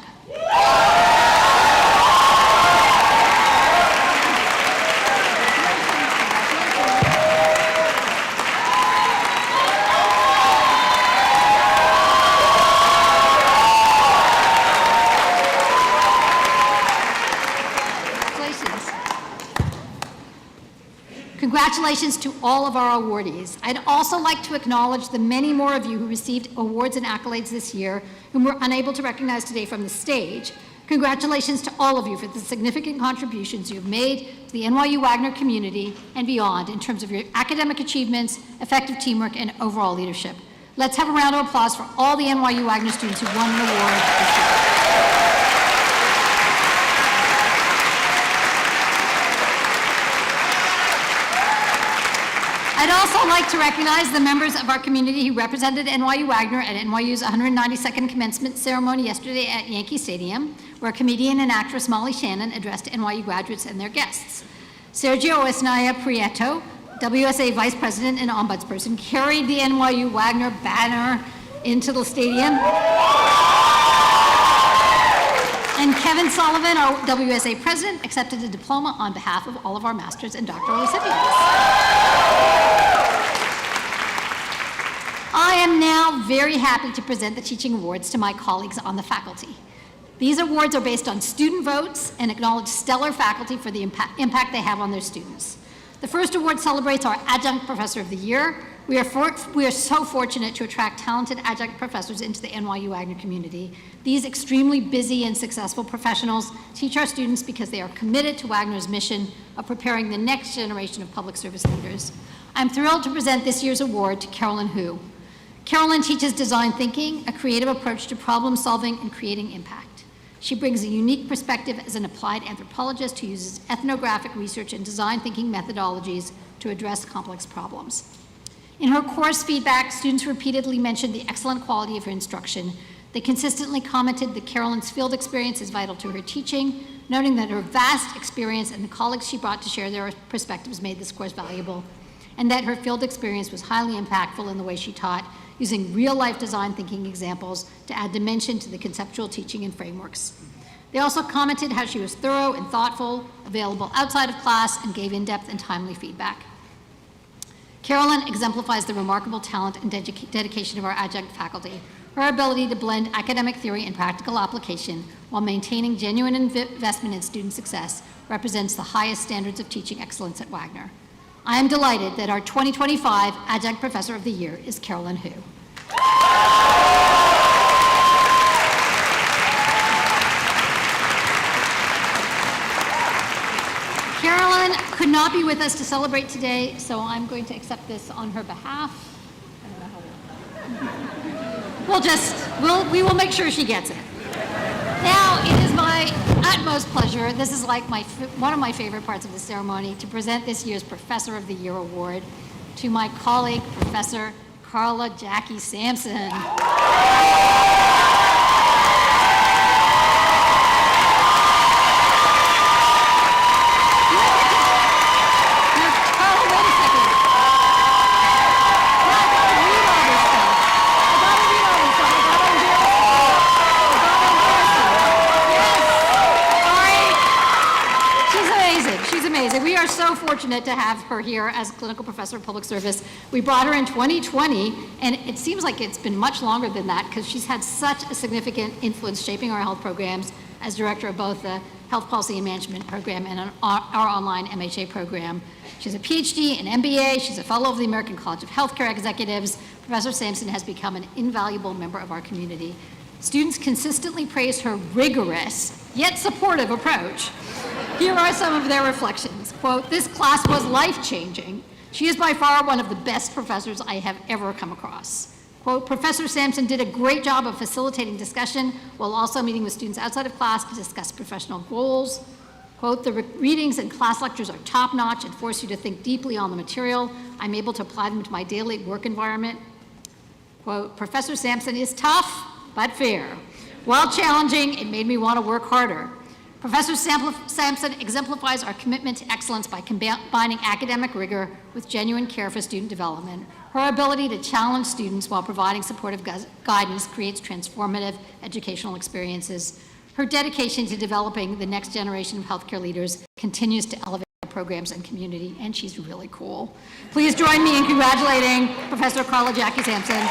Congratulations to all of our awardees. I'd also like to acknowledge the many more of you who received awards and accolades this year whom we're unable to recognize today from the stage. Congratulations to all of you for the significant contributions you've made to the NYU Wagner community and beyond in terms of your academic achievements, effective teamwork, and overall leadership. Let's have a round of applause for all the NYU Wagner students who won an award this year. I'd also like to recognize the members of our community who represented NYU Wagner at NYU's 192nd commencement ceremony yesterday at Yankee Stadium, where comedian and actress Molly Shannon addressed NYU graduates and their guests. Sergio Esnaya Prieto, WSA Vice President and Ombudsperson, carried the NYU Wagner banner into the stadium. And Kevin Sullivan, our WSA President, accepted a diploma on behalf of all of our master's and doctoral recipients. I am now very happy to present the teaching awards to my colleagues on the faculty. These awards are based on student votes and acknowledge stellar faculty for the impact they have on their students. The first award celebrates our Adjunct Professor of the Year. We are so fortunate to attract talented adjunct professors into the NYU Wagner community. These extremely busy and successful professionals teach our students because they are committed to Wagner's mission of preparing the next generation of public service leaders. I'm thrilled to present this year's award to Carolyn Hu. Carolyn teaches design thinking, a creative approach to problem solving and creating impact. She brings a unique perspective as an applied anthropologist who uses ethnographic research and design thinking methodologies to address complex problems. In her course feedback, students repeatedly mentioned the excellent quality of her instruction. They consistently commented that Carolyn's field experience is vital to her teaching, noting that her vast experience and the colleagues she brought to share their perspectives made this course valuable, and that her field experience was highly impactful in the way she taught, using real-life design thinking examples to add dimension to the conceptual teaching and frameworks. They also commented how she was thorough and thoughtful, available outside of class, and gave in-depth and timely feedback. Carolyn exemplifies the remarkable talent and dedication of our adjunct faculty. Her ability to blend academic theory and practical application while maintaining genuine investment in student success represents the highest standards of teaching excellence at Wagner. I am delighted that our 2025 Adjunct Professor of the Year is Carolyn Hu. Carolyn could not be with us to celebrate today, so I'm going to accept this on her behalf. I don't know how we will make sure she gets it. Now, it is my utmost pleasure, this is like one of my favorite parts of the ceremony, to present this year's Professor of the Year award to my colleague, Professor Carla Jackie Sampson. We are so fortunate to have her here as clinical professor of public service. We brought her in 2020, and it seems like it's been much longer than that because she's had such a significant influence shaping our health programs as director of both the Health Policy and Management program and our online MHA program. She's a PhD, an MBA, she's a fellow of the American College of Healthcare Executives. Professor Sampson has become an invaluable member of our community. Students consistently praise her rigorous, yet supportive approach. Here are some of their reflections. Quote, "This class was life-changing. She is by far one of the best professors I have ever come across." Quote, "Professor Sampson did a great job of facilitating discussion while also meeting with students outside of class to discuss professional goals." Quote, "The readings and class lectures are top-notch and force you to think deeply on the material. I'm able to apply them to my daily work environment." Quote, "Professor Sampson is tough, but fair. While challenging, it made me want to work harder. Professor Sampson exemplifies our commitment to excellence by combining academic rigor with genuine care for student development. Her ability to challenge students while providing supportive guidance creates transformative educational experiences. Her dedication to developing the next generation of healthcare leaders continues to elevate our programs and community, and she's really cool. Please join me in congratulating Professor Carla Jackie Sampson.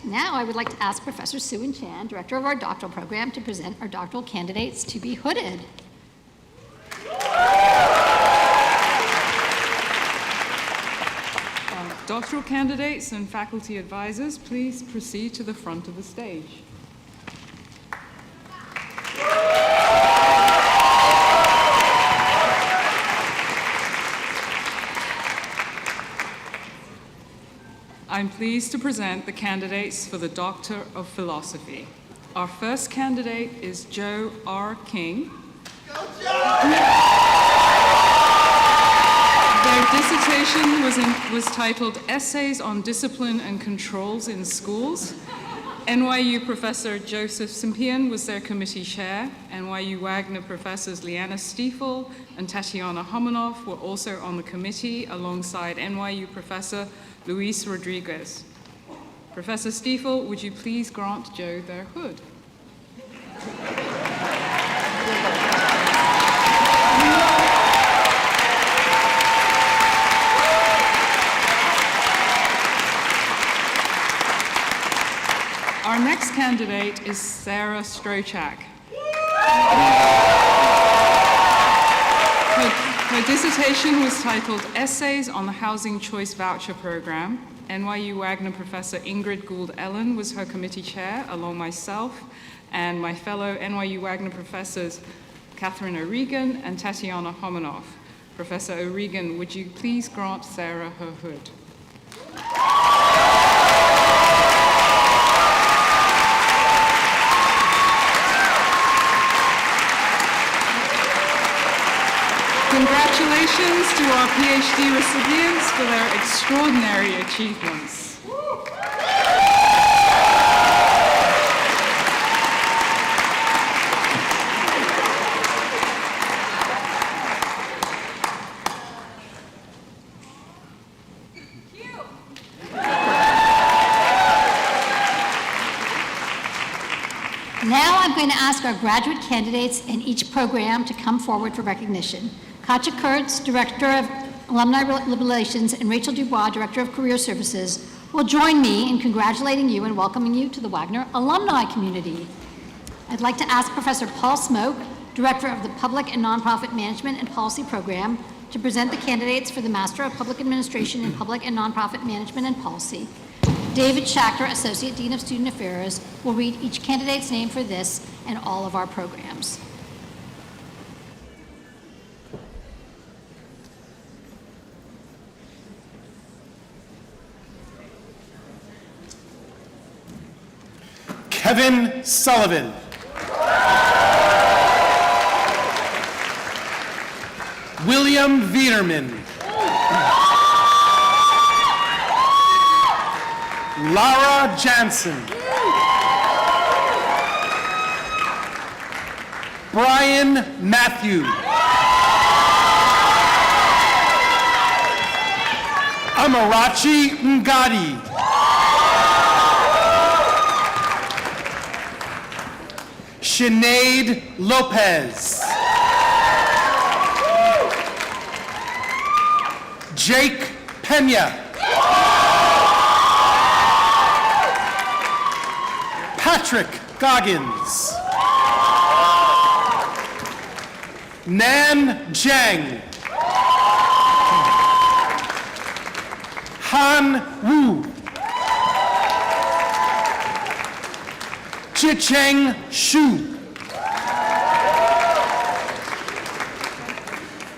Now I would like to ask Professor Sue Chan, director of our doctoral program, to present our doctoral candidates to be hooded. Doctoral candidates and faculty advisors, please proceed to the front of the stage. I'm pleased to present the candidates for the Doctor of Philosophy. Our first candidate is Joe R. King. Go Joe! Their dissertation was titled Essays on Discipline and Controls in Schools. NYU Professor Joseph Simpian was their committee chair. NYU Wagner professors Liana Stiefel and Tatiana Homonov were also on the committee alongside NYU Professor Luis Rodriguez. Professor Stiefel, would you please grant Joe their hood? Our next candidate is Sarah Strochak. Her dissertation was titled Essays on the Housing Choice Voucher Program. NYU Wagner professor Ingrid Gould-Ellen was her committee chair, along myself and my fellow NYU Wagner professors Catherine O'Regan and Tatiana Homonov. Professor O'Regan, would you please grant Sarah her hood? Congratulations to our PhD recipients for their extraordinary achievements. Now I'm going to ask our graduate candidates in each program to come forward for recognition. Katja Kurtz, Director of Alumni Relations, and Rachel Dubois, Director of Career Services, will join me in congratulating you and welcoming you to the Wagner alumni community. I'd like to ask Professor Paul Smoke, Director of the Public and Nonprofit Management and Policy Program, to present the candidates for the Master of Public Administration in Public and Nonprofit Management and Policy. David Schachter, Associate Dean of Student Affairs, will read each candidate's name for this and all of our programs. Kevin Sullivan. William Viederman. Lara Jansen. Brian Matthew. Amarachi Ngadi. Sinead Lopez. Jake Pena. Patrick Goggins. Nan Zhang. Han Wu. Chicheng Shu.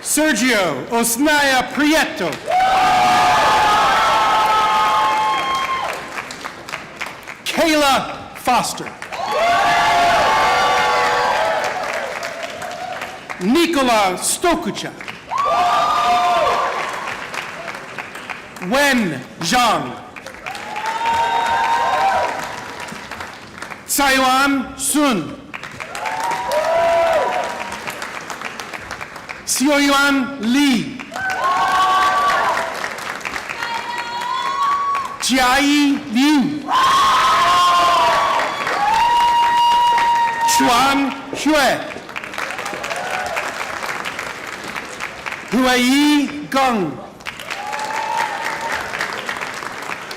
Sergio Osnaya Prieto. Kayla Foster. Nikola Stokucha. Wen Zhang. Tsaiwan Sun. Xiaoyuan Li. Jiayi Liu. Chuan Xue. Huiyi Geng.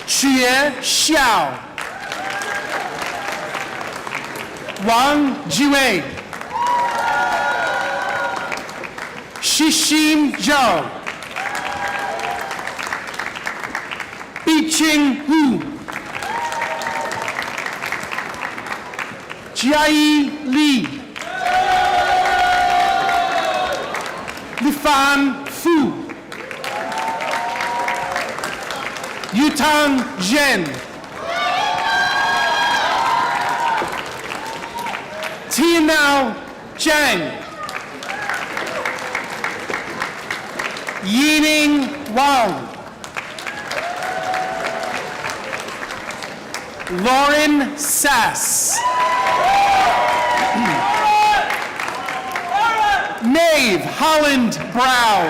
Xue Xiao. Wang Jiwei. Shixin Zhao. Biqing Hu. Jiayi Li. Lifan Fu. Yutang Zhen. Tianao Zhang. Yining Wang. Lauren Sass. Maeve Holland Brown.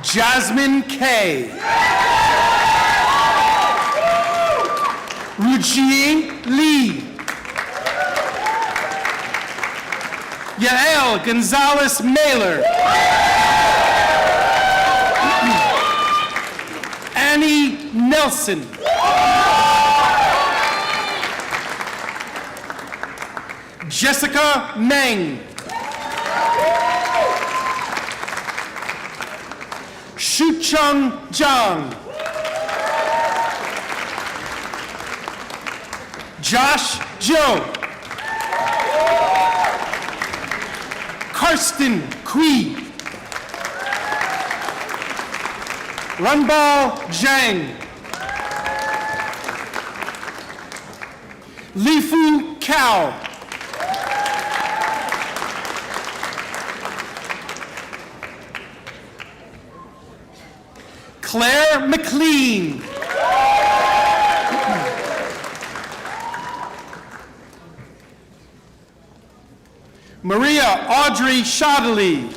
Jasmine Kay. Ruji Lee. Yael Gonzalez Mailer. Annie Nelson. Jessica Meng. Shucheng Zhang. Josh Zhou. Karsten Kui. Runbao Zhang. Lifu Cao. Claire McLean. Maria Audrey Shadley.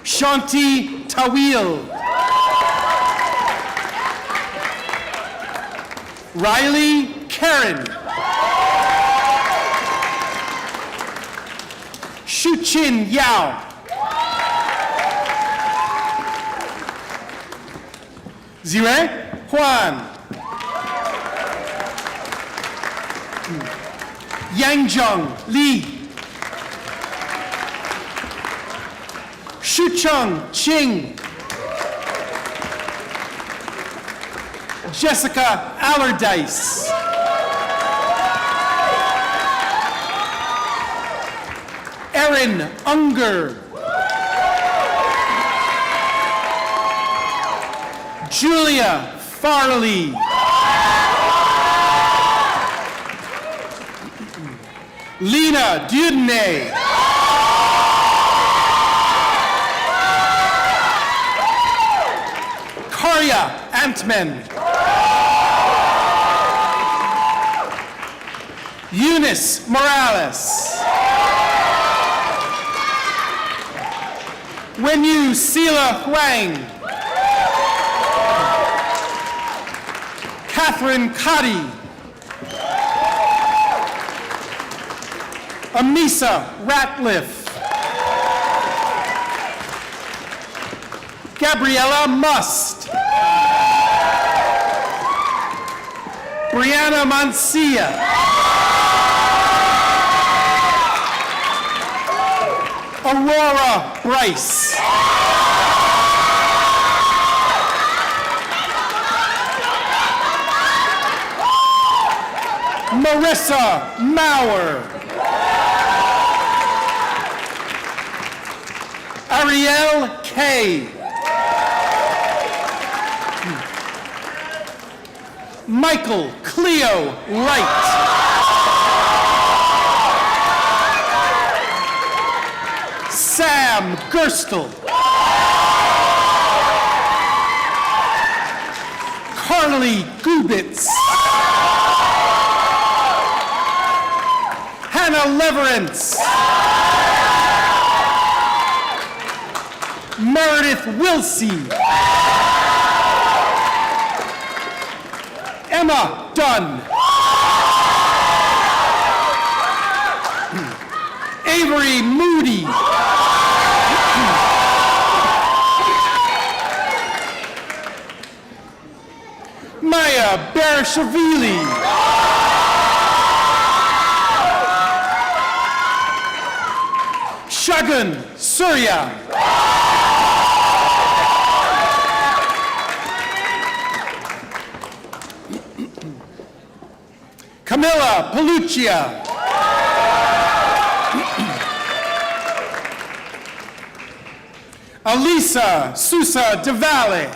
Shanti Tawil. Riley Karen. Shuchin Yao. Zire Juan. Yangjung Li, Shucheng Qing, Jessica Allardyce, Erin Unger, Julia Farley, Lena Dudney, Karya Antman, Eunice Morales, Wenyu Sila Huang, Catherine Cotty, Amisa Ratliff, Gabriella Must, Brianna Mancia, Aurora Bryce, Marissa Maurer, Ariel Kay, Michael Cleo Wright, Sam Gerstel, Carly Gubitz, Hannah Leverance, Meredith Wilsey, Emma Dunn, Avery Moody, Maya Bereshvili, Shagun Surya, Camilla Paluccia, Alisa Sousa DeValle,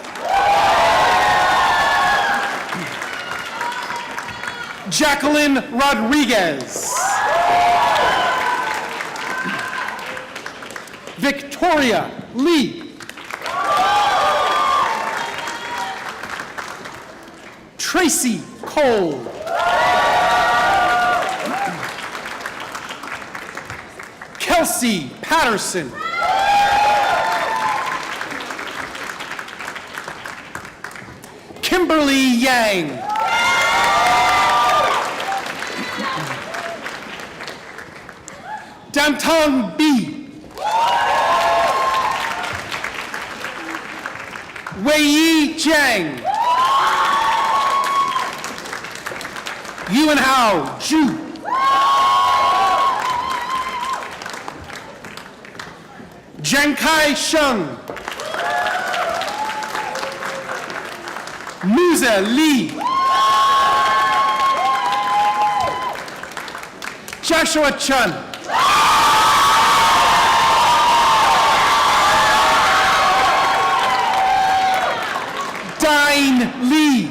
Jacqueline Rodriguez, Victoria Lee, Tracy Cole, Kelsey Patterson, Kimberly Yang, Dantong B, Wei Jiang, Yuanhao Zhu, Jiankai Sheng, Musa Li, Joshua Chun, Dine Lee,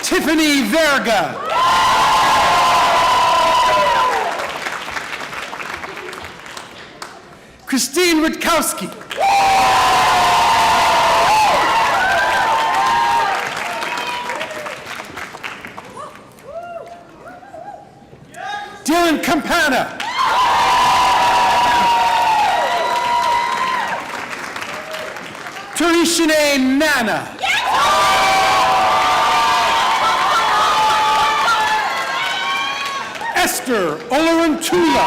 Tiffany Verga, Christine Rutkowski, Dylan Campana, Turishine Nana, Esther Olorantula,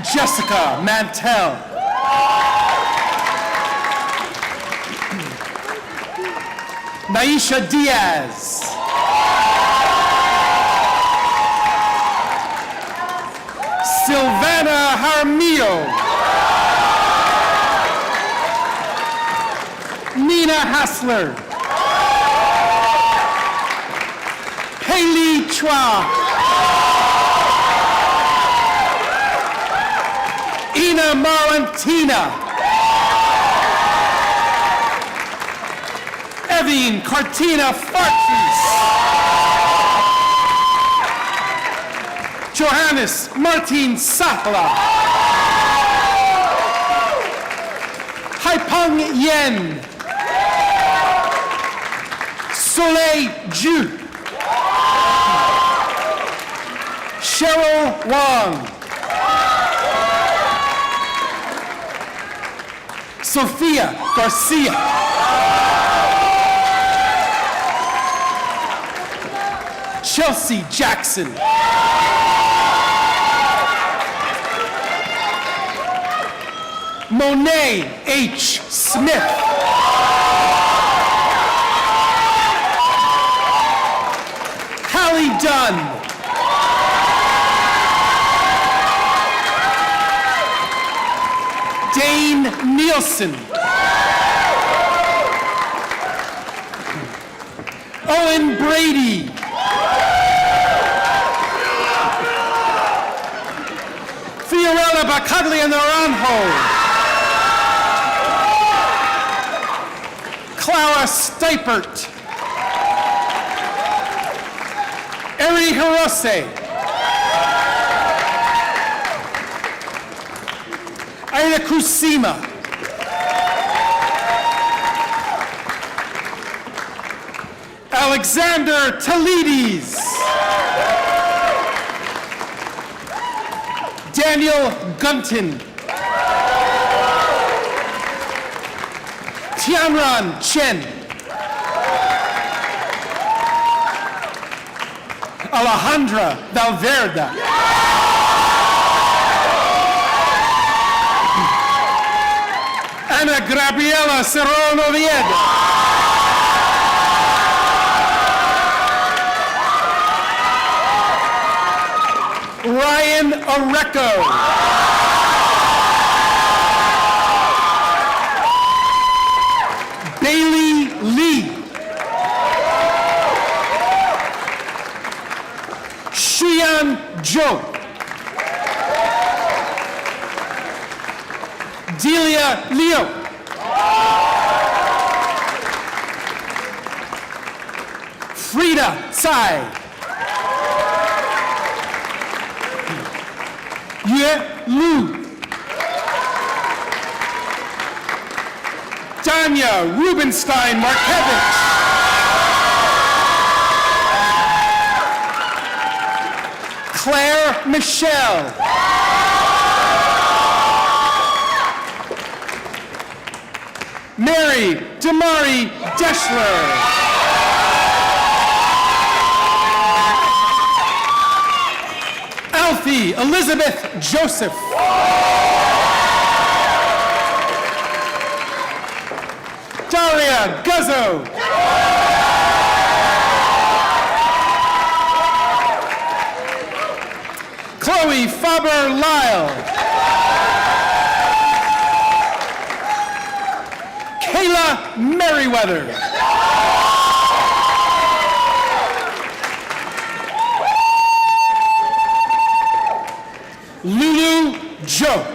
Jessica Mantell. Naisha Diaz. Silvana Jaramillo. Nina Hassler. Haley Chua. Ina Marantina. Evine Cartina Fartis. Johannes Martin Sahla. Haipeng Yen. Soleil Ju. Cheryl Wang. Sophia Garcia. Chelsea Jackson. Monet H. Smith. Hallie Dunn. Dane Nielsen. Owen Brady. Fiorella Bacaglia Naranjo. Clara Stipert. Eri Hirose. Aida Kusima. Alexander Talides. Daniel Gunton. Tianran Chen. Alejandra Valverde. Ana Gabriela Cerrón Oviedo. Ryan Oreco. Bailey Lee. Shian Zhou. Delia Leo. Frida Tsai. Yue Lu. Tanya Rubenstein Markevich. Claire Michelle. Mary Damari Deschler. Alfie Elizabeth Joseph. Daria Guzzo. Chloe Faber-Lyle. Kayla Merriweather. Lulu Joe.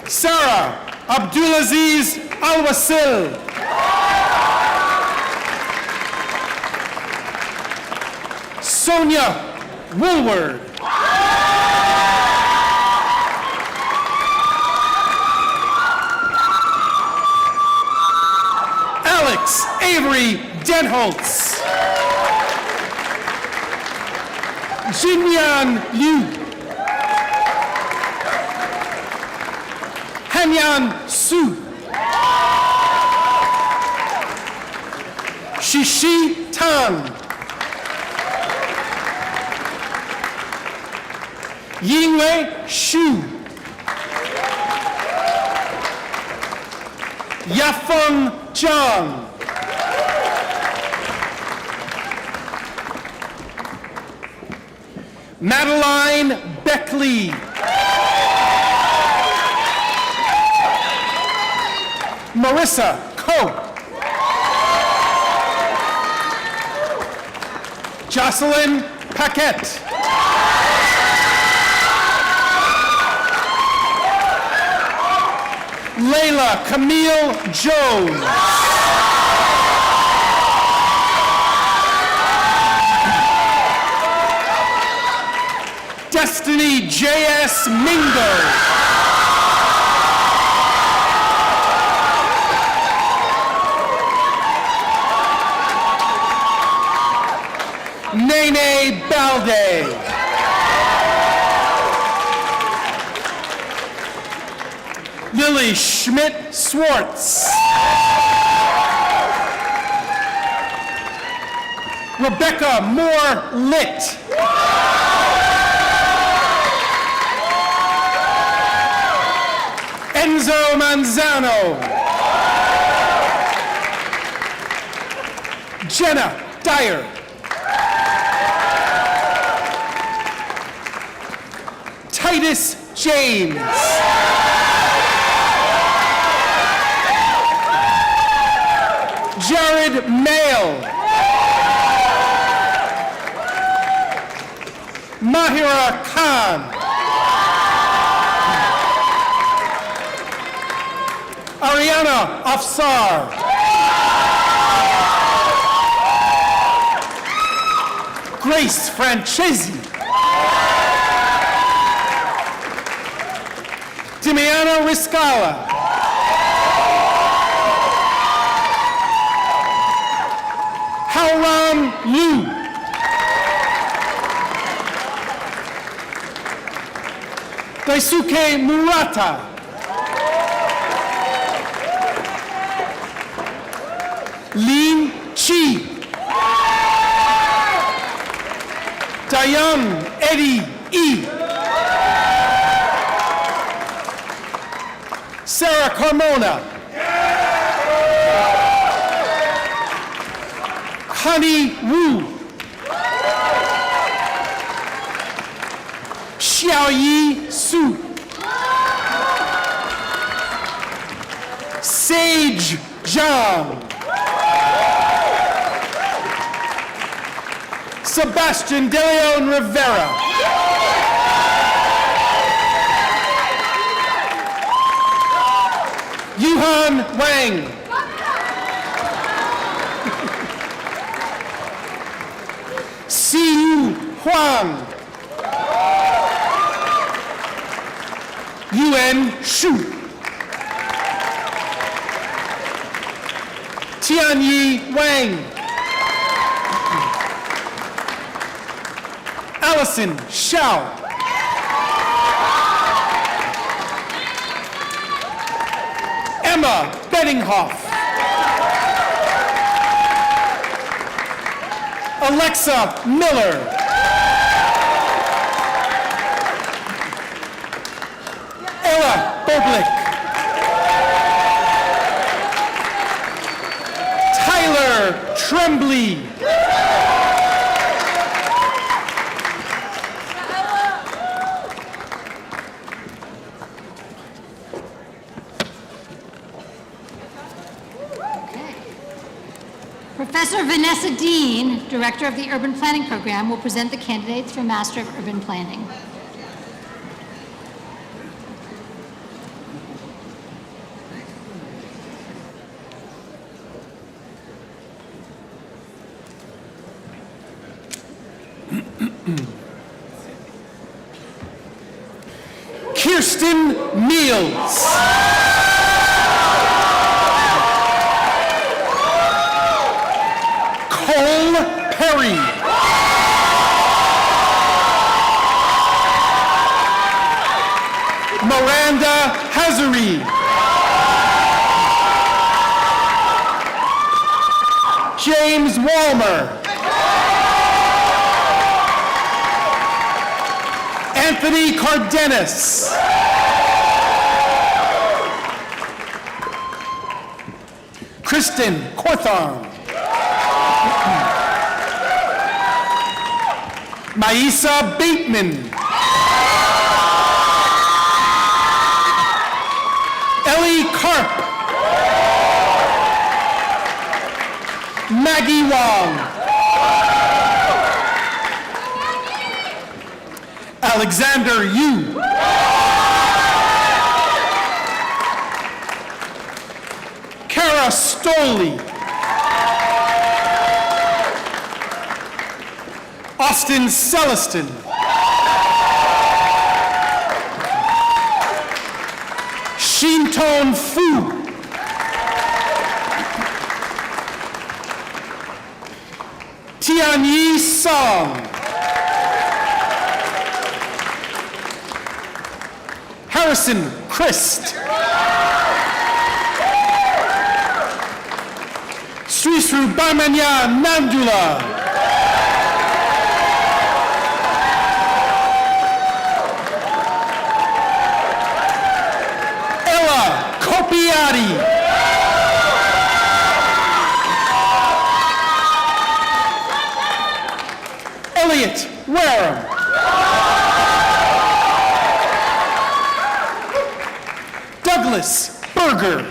Sarah Abdulaziz Al-Wasil. Sonia Woolward. Alex Avery Denholtz. Jinyan Liu. Hanyan Su. Shishi Tang. Yingwei Shu. Yafeng Zhang. Madeline Beckley. Marissa Coe. Jocelyn Paquette. Layla Camille Jones. Destiny J.S. Mingo. Nene Balde. Lily Schmidt Swartz. Rebecca Moore Litt. Enzo Manzano. Jenna Dyer. Titus James. Jared Mail. Mahira Khan. Ariana Afsar. Grace Francesi. Dimiano Riscala. Howram Liu. Daisuke Murata. Lin Chi. Dayan Eddie E. Sarah Carmona. Honey Wu. Xiaoyi Su. Sage Zhang. Sebastian De Leon Rivera. Yuhan Wang. Siyu Huang. Yuan Shu. Tianyi Wang. Allison Shao. Emma Beddinghoff. Alexa Miller. Ella Boblik. Tyler Tremblay. Professor Vanessa Dean, Director of the Urban Planning Program, will present the candidates for Master of Urban Planning. Kirsten Meals. Cole Perry. Miranda Hazari. James Walmer. Anthony Cardenas. Kristen Corthorn. Maisa Bateman. Ellie Karp. Maggie Wong. Alexander Yu. Kara Stoley. Austin Celestin. Shinton Fu. Tianyi Song. Harrison Christ. Srisru Bamanya Nandula. Ella Copiati. Elliot Wareham. Douglas Berger.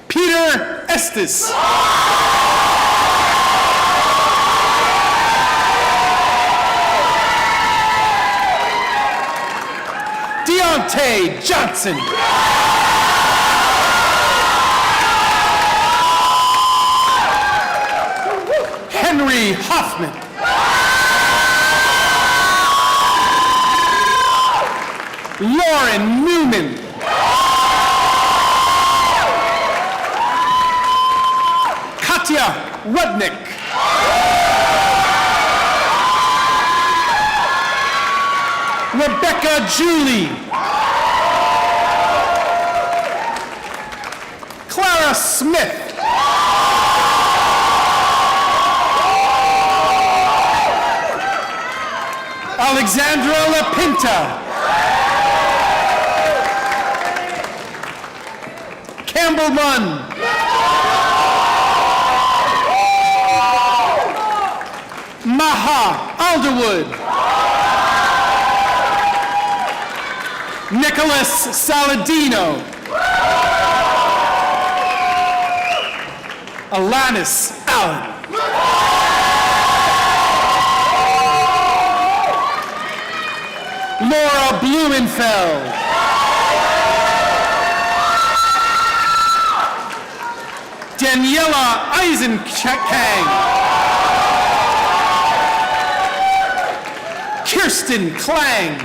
Peter Estes. Deontay Johnson. Henry Hoffman. Lauren Newman. Katya Rudnick. Rebecca Julie. Clara Smith. Alexandra LaPinta. Campbell Munn. Maha Alderwood. Nicholas Saladino. Alanis Allen. Laura Blumenfeld. Daniela Eisenkang. Kirsten Klang.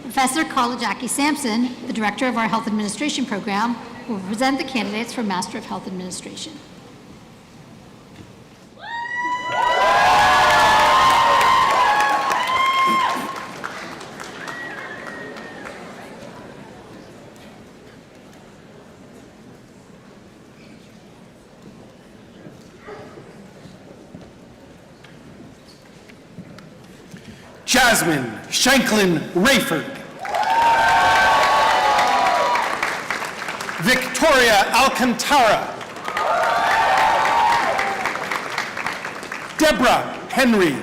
Professor Carla Jackie Sampson, the director of our Health Administration program, will present the candidates for Master of Health Administration. Jasmine Shanklin Rayford. Victoria Alcantara. Deborah Henry.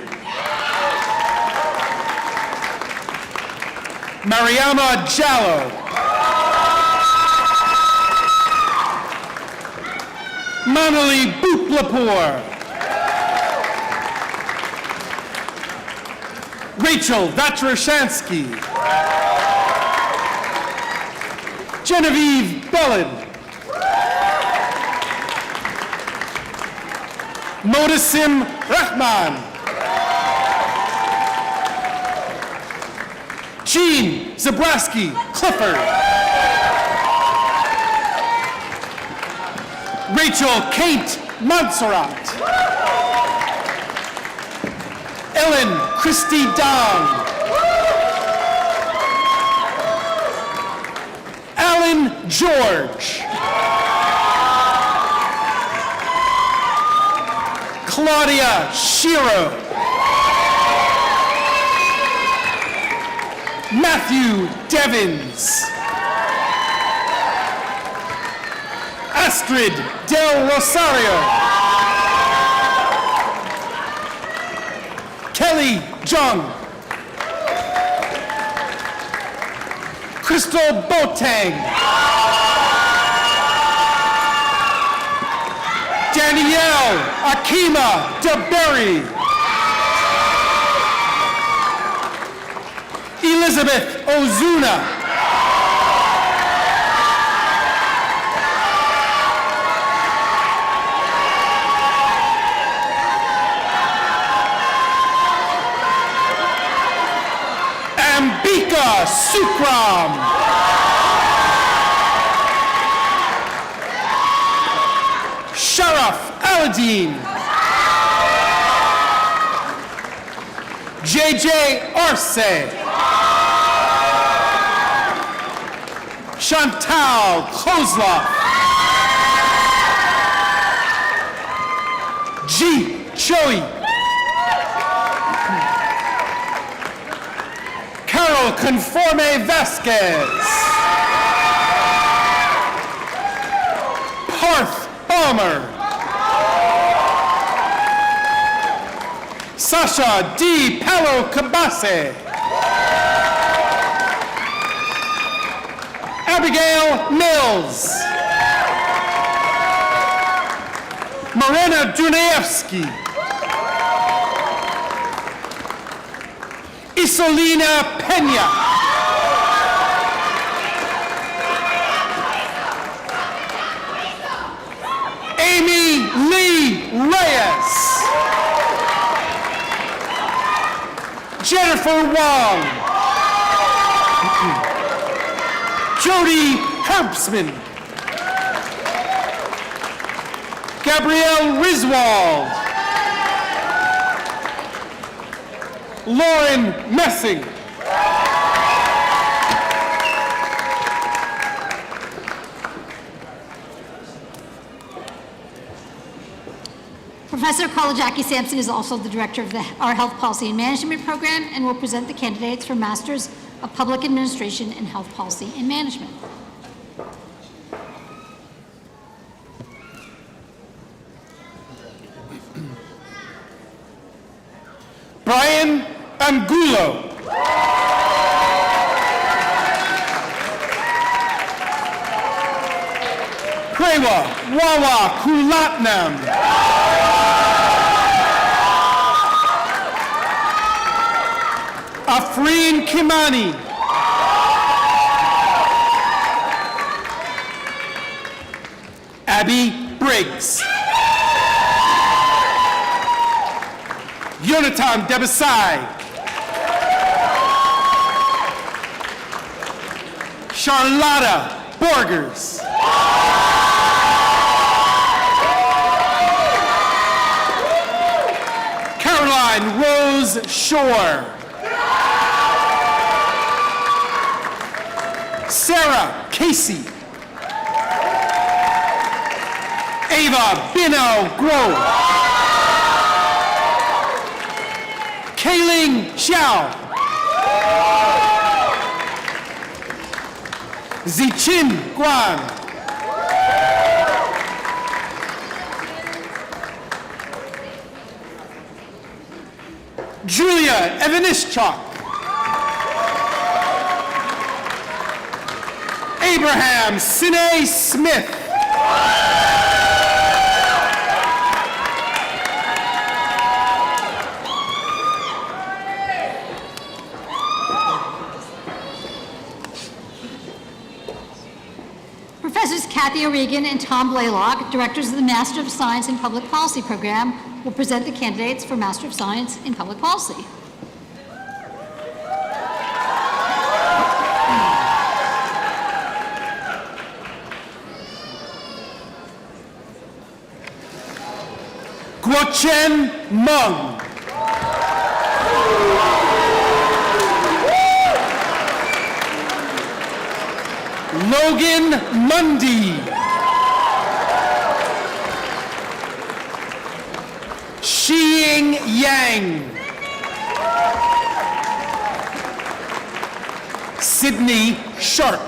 Mariama Jallo. Manali Buplapour. Rachel Vatrashansky. Genevieve Bellin. Modasim Rahman. Jean Zabraski Clifford. Rachel Kate Montserrat. Ellen Christy Dong. Alan George. Claudia Shiro. Matthew Devins. Astrid Del Rosario. Kelly Jung. Crystal Boateng. Danielle Akima DeBerry. Elizabeth Ozuna. Ambika Sukram. Sharaf Aladdin. JJ Arce. Chantal Kozlov. G. Choi. Carol Conforme Vasquez. Parth Balmer. Sasha D. Palo Cabase. Abigail Mills. Marina Dunayevsky. Isolina Pena. Amy Lee Reyes. Jennifer Wong. Jody Herbsman. Gabrielle Riswald. Lauren Messing. Professor Jackie Sampson is also the director of our Health Policy and Management program and will present the candidates for Masters of Public Administration in Health Policy and Management. Brian Angulo. Prewa Wawa Kulatnam. Afreen Kimani. Abby Briggs. Yonatan Debasai. Charlotta Borgers. Caroline Rose Shore. Sarah Casey. Ava Bino Grove. Kayling Xiao. Zichin Guan. Julia Evanischuk. Abraham Sine Smith. Professors Kathy O'Regan and Tom Blaylock, directors of the Master of Science in Public Policy program, will present the candidates for Master of Science in Public Policy. Guochen Meng. Logan Mundy. Xiying Yang. Sydney Sharp.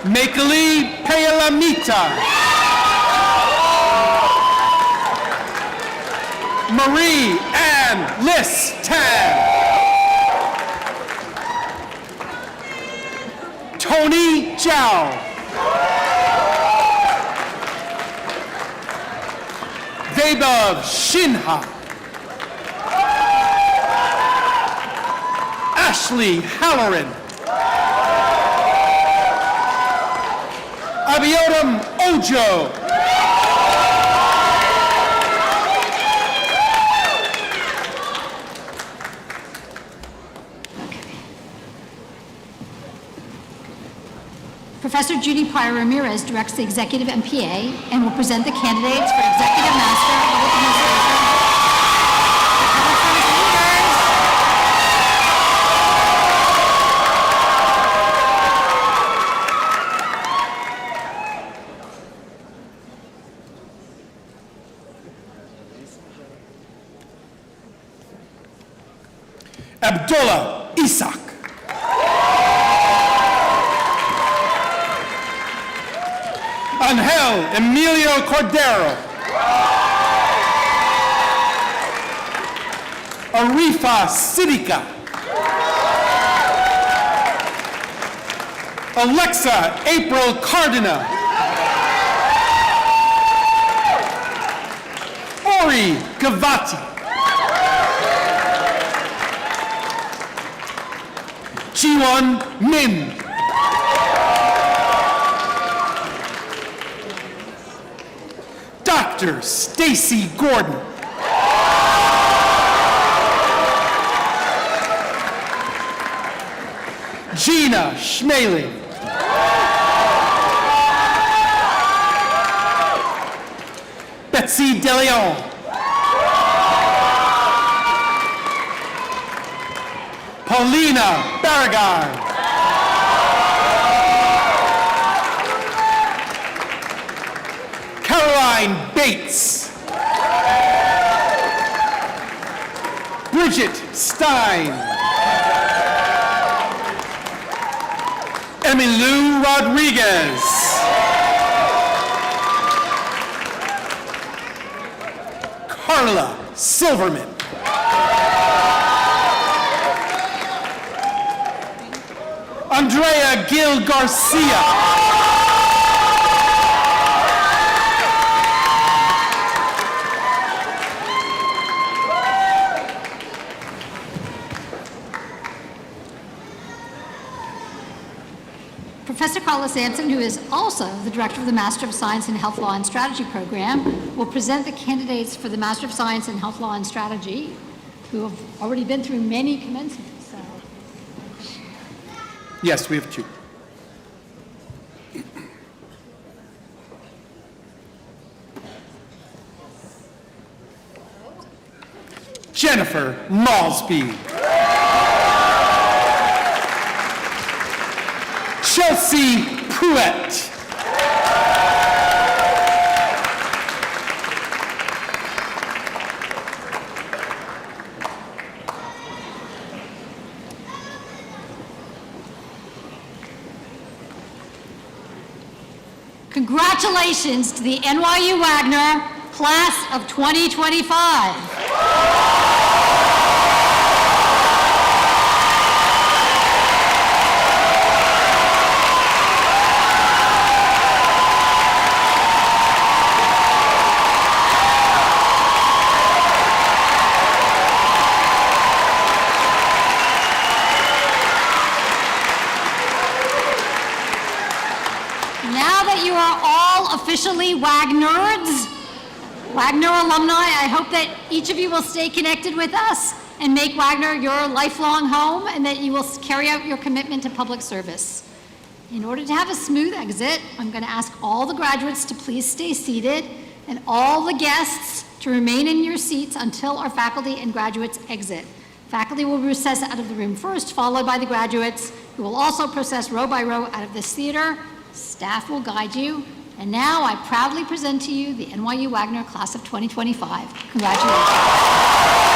Makeli Pealamita. Marie Ann Liss Tan. Tony Zhao. Vaibhav Shinha. Ashley Halloran. Abiotam Ojo. Professor Judy Pryor Ramirez directs the executive MPA and will present the candidates for Executive Master of Public Administration. Abdullah Isak. Angel Emilio Cordero. Arifa Siddiqa. Alexa April Cardina. Ori Gavati. Jiwon Min. Dr. Stacy Gordon. Gina Schmeling. Betsy DeLeon. Paulina Barragan. Caroline Bates. Bridget Stein. Emilu Rodriguez. Carla Silverman. Andrea Gil Garcia. Professor Carla Sampson, who is also the director of the Master of Science in Health Law and Strategy program, will present the candidates for the Master of Science in Health Law and Strategy, who have already been through many commencements. So. Yes, we have two. Jennifer Malsby. Chelsea Pruitt. Congratulations to the NYU Wagner class of 2025. Officially Wagners, Wagner alumni, I hope that each of you will stay connected with us and make Wagner your lifelong home, and that you will carry out your commitment to public service. In order to have a smooth exit, I'm going to ask all the graduates to please stay seated and all the guests to remain in your seats until our faculty and graduates exit. Faculty will process out of the room first, followed by the graduates, who will also process row by row out of this theater. Staff will guide you. And now I proudly present to you the NYU Wagner class of 2025. Congratulations.